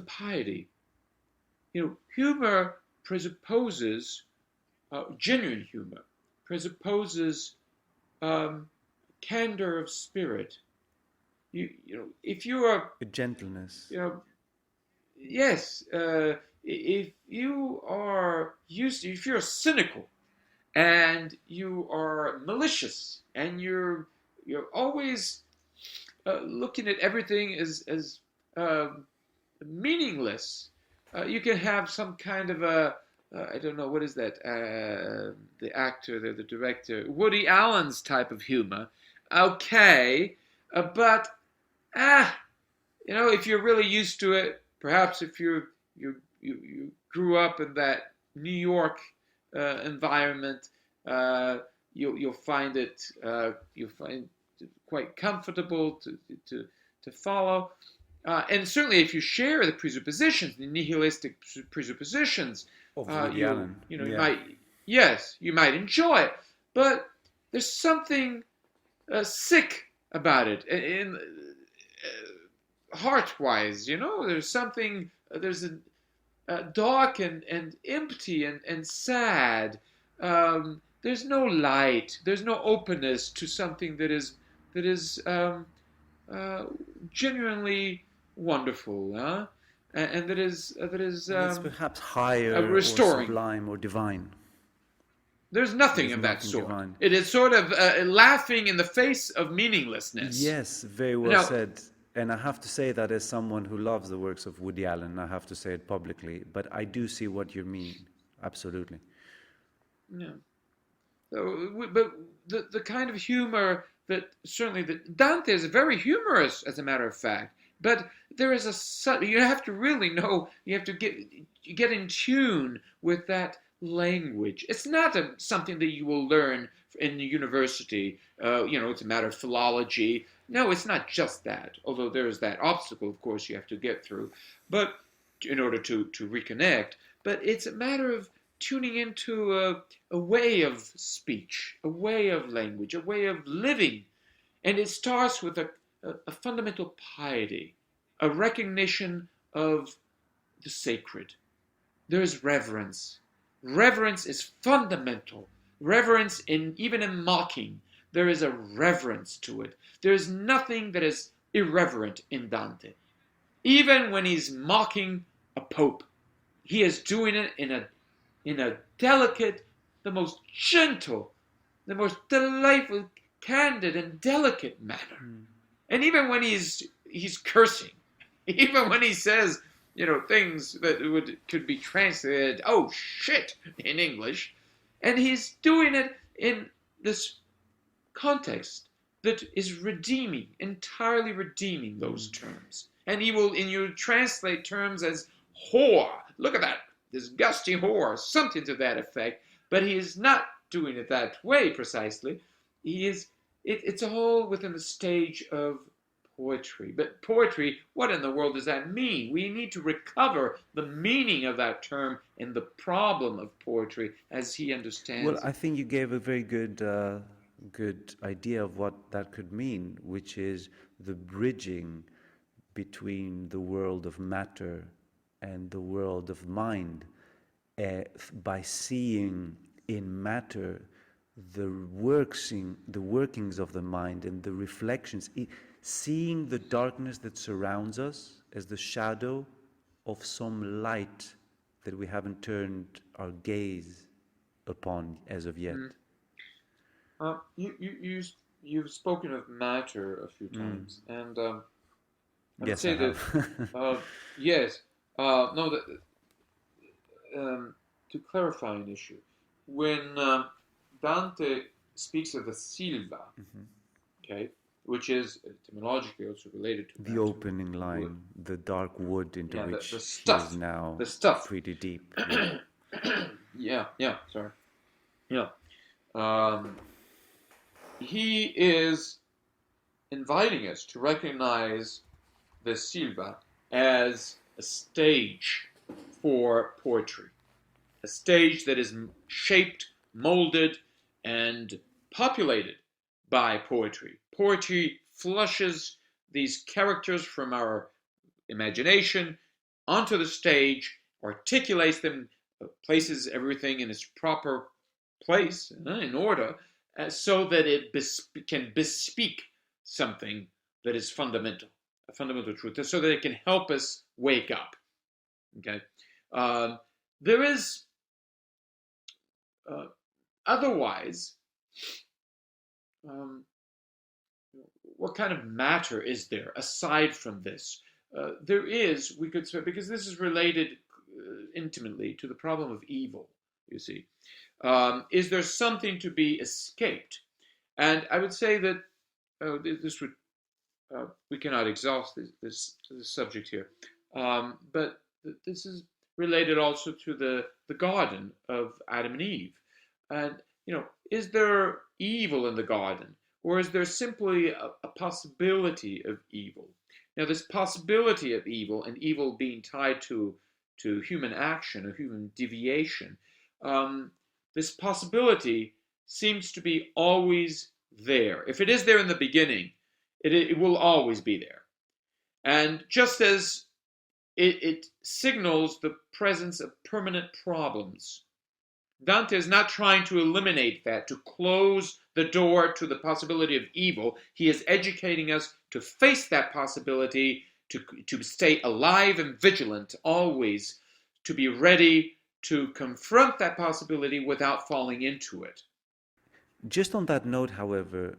piety. Humor presupposes genuine humor, presupposes candor of spirit. If you are a gentleness. Yes. If you're cynical and you are malicious and you're always looking at everything as meaningless, you can have some kind of I don't know, what is that? The actor, the director, Woody Allen's type of humor. Okay, but if you're really used to it, perhaps if you grew up in that New York environment, you'll find it quite comfortable to follow. And certainly, if you share the presuppositions, the nihilistic presuppositions of Woody Allen, you might enjoy it. But there's something sick about it, in heart-wise. There's something. There's a dark and empty and sad. There's no light. There's no openness to something that is genuinely wonderful, and that is it's perhaps higher, restoring, or sublime, or divine. There's nothing of that sort. Divine. It is sort of laughing in the face of meaninglessness. Yes, very well said. And I have to say that as someone who loves the works of Woody Allen, I have to say it publicly. But I do see what you mean. Absolutely. Yeah. So, but the kind of humor that Dante is very humorous, as a matter of fact. But there is you have to really know. You have to get in tune with that language. It's not something that you will learn in the university. It's a matter of philology. No, it's not just that. Although there is that obstacle, of course, you have to get through. But in order to reconnect. But it's a matter of tuning into a way of speech, a way of language, a way of living. And it starts with a fundamental piety, a recognition of the sacred. There is reverence. Reverence is fundamental. Reverence, even in mocking, there is a reverence to it. There is nothing that is irreverent in Dante. even when he's mocking a pope, he is doing it in a delicate, the most gentle, the most delightful, candid, and delicate manner. And even when he's cursing, even when he says, things that could be translated, "Oh shit," in English, and he's doing it in this context that is redeeming, entirely redeeming those terms. And you translate terms as whore. Look at that disgusting whore, something to that effect. But he is not doing it that way precisely. It's all within the stage of poetry. But poetry, what in the world does that mean? We need to recover the meaning of that term and the problem of poetry as he understands Well, it. I think you gave a very good idea of what that could mean, which is the bridging between the world of matter and the world of mind, by seeing in matter the workings of the mind and the reflections, seeing the darkness that surrounds us as the shadow of some light that we haven't turned our gaze upon as of yet. You've spoken of matter a few times, and I would Yes, say I that have. yes, no, to clarify an issue, when Dante speaks of the Silva, okay, which is etymologically also related to The matter, opening line, the dark wood into yeah, which the he stuff, is now the stuff, pretty deep. sorry, yeah, he is inviting us to recognize the Silva as a stage for poetry, a stage that is shaped, molded, and populated by poetry. Poetry flushes these characters from our imagination onto the stage, articulates them, places everything in its proper place, in order, so that it can bespeak something that is fundamental, a fundamental truth, so that it can help us wake up. Okay, there is otherwise. What kind of matter is there aside from this? There is, we could say, because this is related intimately to the problem of evil, you see. Is there something to be escaped? And I would say that this would we cannot exhaust this subject here, but this is related also to the garden of Adam and Eve. And is there evil in the garden, or is there simply a possibility of evil? Now, this possibility of evil, and evil being tied to human action or human deviation, this possibility seems to be always there. If it is there in the beginning, it will always be there. And just as it signals the presence of permanent problems, Dante is not trying to eliminate that, to close the door to the possibility of evil. He is educating us to face that possibility, to stay alive and vigilant, always to be ready to confront that possibility without falling into it. Just on that note, however,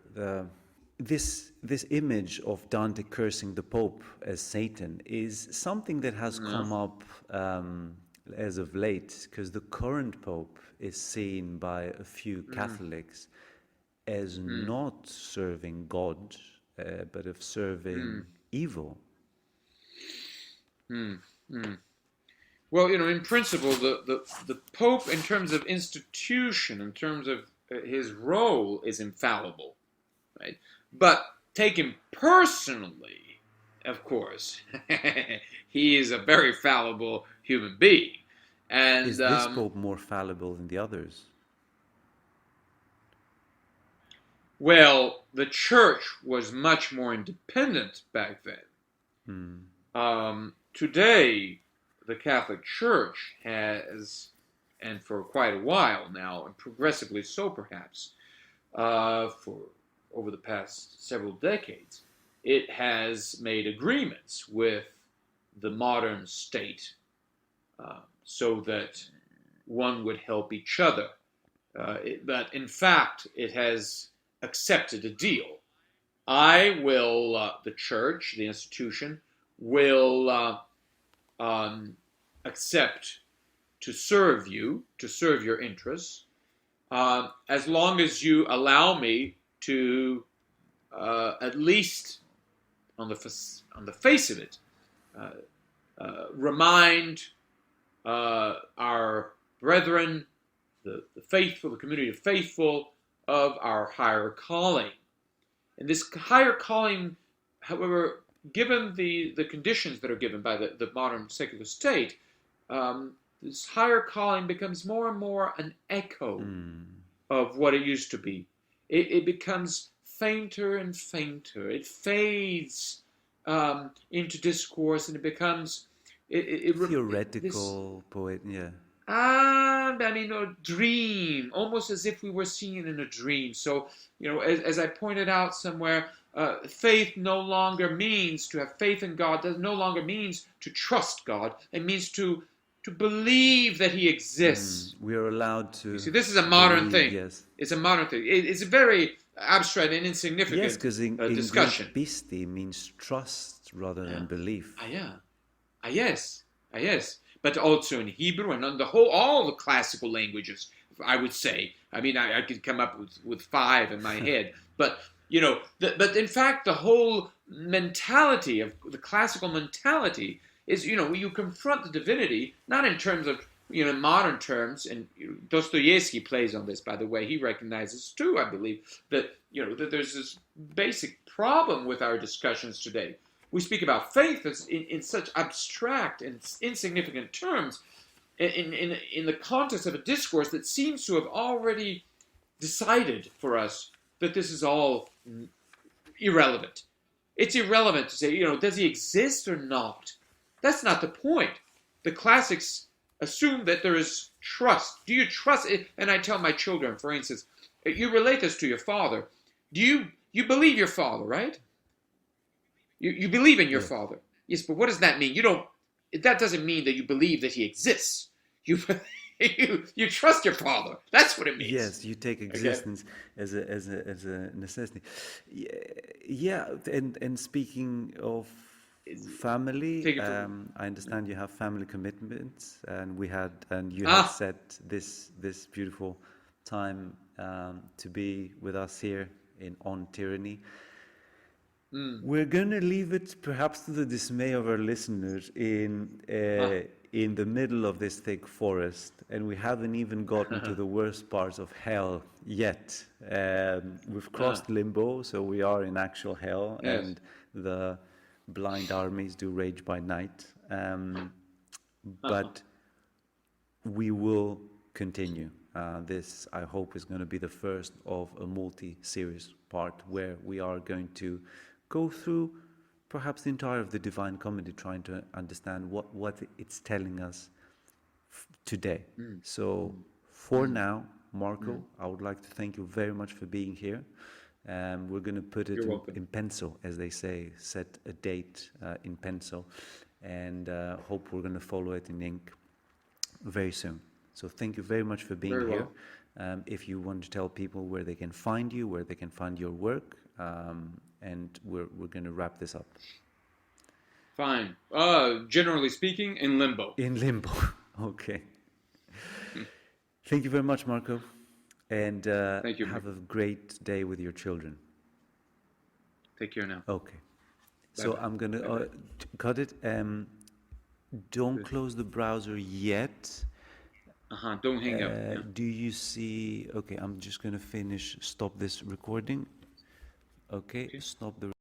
this image of Dante cursing the Pope as Satan is something that has come up as of late, because the current Pope is seen by a few Catholics as not serving God, but of serving evil. Well, in principle, the Pope, in terms of institution, in terms of his role, is infallible, right? But taken personally, of course, he is a very fallible human being. And Is this Pope more fallible than the others? well, the church was much more independent back then. Today, the Catholic Church has, and for quite a while now, and progressively so perhaps, for over the past several decades, it has made agreements with the modern state, so that one would help each other. But in fact, it has accepted a deal. I will, the church, the institution, will accept to serve you, to serve your interests, as long as you allow me to, at least on the face of it, remind our brethren, the faithful, the community of faithful, of our higher calling. And this higher calling, however, given the conditions that are given by the modern secular state, this higher calling becomes more and more an echo of what it used to be. It becomes fainter and fainter. It fades into discourse, and it becomes theoretical poet, yeah. I mean, a dream, almost as if we were seeing it in a dream. So, as I pointed out somewhere, faith no longer means to have faith in God. That no longer means to trust God. It means to believe that He exists. We are allowed to. You see, this is a modern thing. Yes, it's a modern thing. It's a very abstract and insignificant yes, because in discussion. Greek, pisti means trust rather than belief. Yes. But also in Hebrew and on all the classical languages, I would say. I mean, I could come up with 5 in my head. But, but in fact, the whole mentality of the classical mentality is, you confront the divinity, not in terms of, modern terms, and Dostoevsky plays on this, by the way. He recognizes, too, I believe, that, that there's this basic problem with our discussions today. We speak about faith as in such abstract and insignificant terms in the context of a discourse that seems to have already decided for us that this is all irrelevant. It's irrelevant to say, does he exist or not? That's not the point. The classics assume that there is trust. Do you trust it? And I tell my children, for instance, you relate this to your father. You believe your father, right? You believe in your father. Yes, but what does that mean? That doesn't mean that you believe that he exists. You trust your father. That's what it means. Yes, you take existence as a necessity. Yeah, and speaking of family, I understand you have family commitments, and you had set this beautiful time to be with us here on Tyranny. We're going to leave it perhaps to the dismay of our listeners in the middle of this thick forest, and we haven't even gotten to the worst parts of hell yet. We've crossed limbo, so we are in actual hell, and the blind armies do rage by night. But we will continue. This, I hope, is going to be the first of a multi-series part where we are going to go through perhaps the entire of the Divine Comedy, trying to understand what it's telling us today. So for now, Marco, I would like to thank you very much for being here. We're going to put it in pencil, as they say, set a date in pencil, and hope we're going to follow it in ink very soon. So thank you very much for being here. If you want to tell people where they can find you, where they can find your work, and we're going to wrap this up. Fine. Generally speaking, in limbo. In limbo. Okay. Thank you very much, Marco. And thank you, have a great day with your children. Take care now. Okay. So I'm going to cut it. Don't close the browser yet. Don't hang up. Yeah. Do you see? Okay, I'm just going to stop this recording. Okay, stop the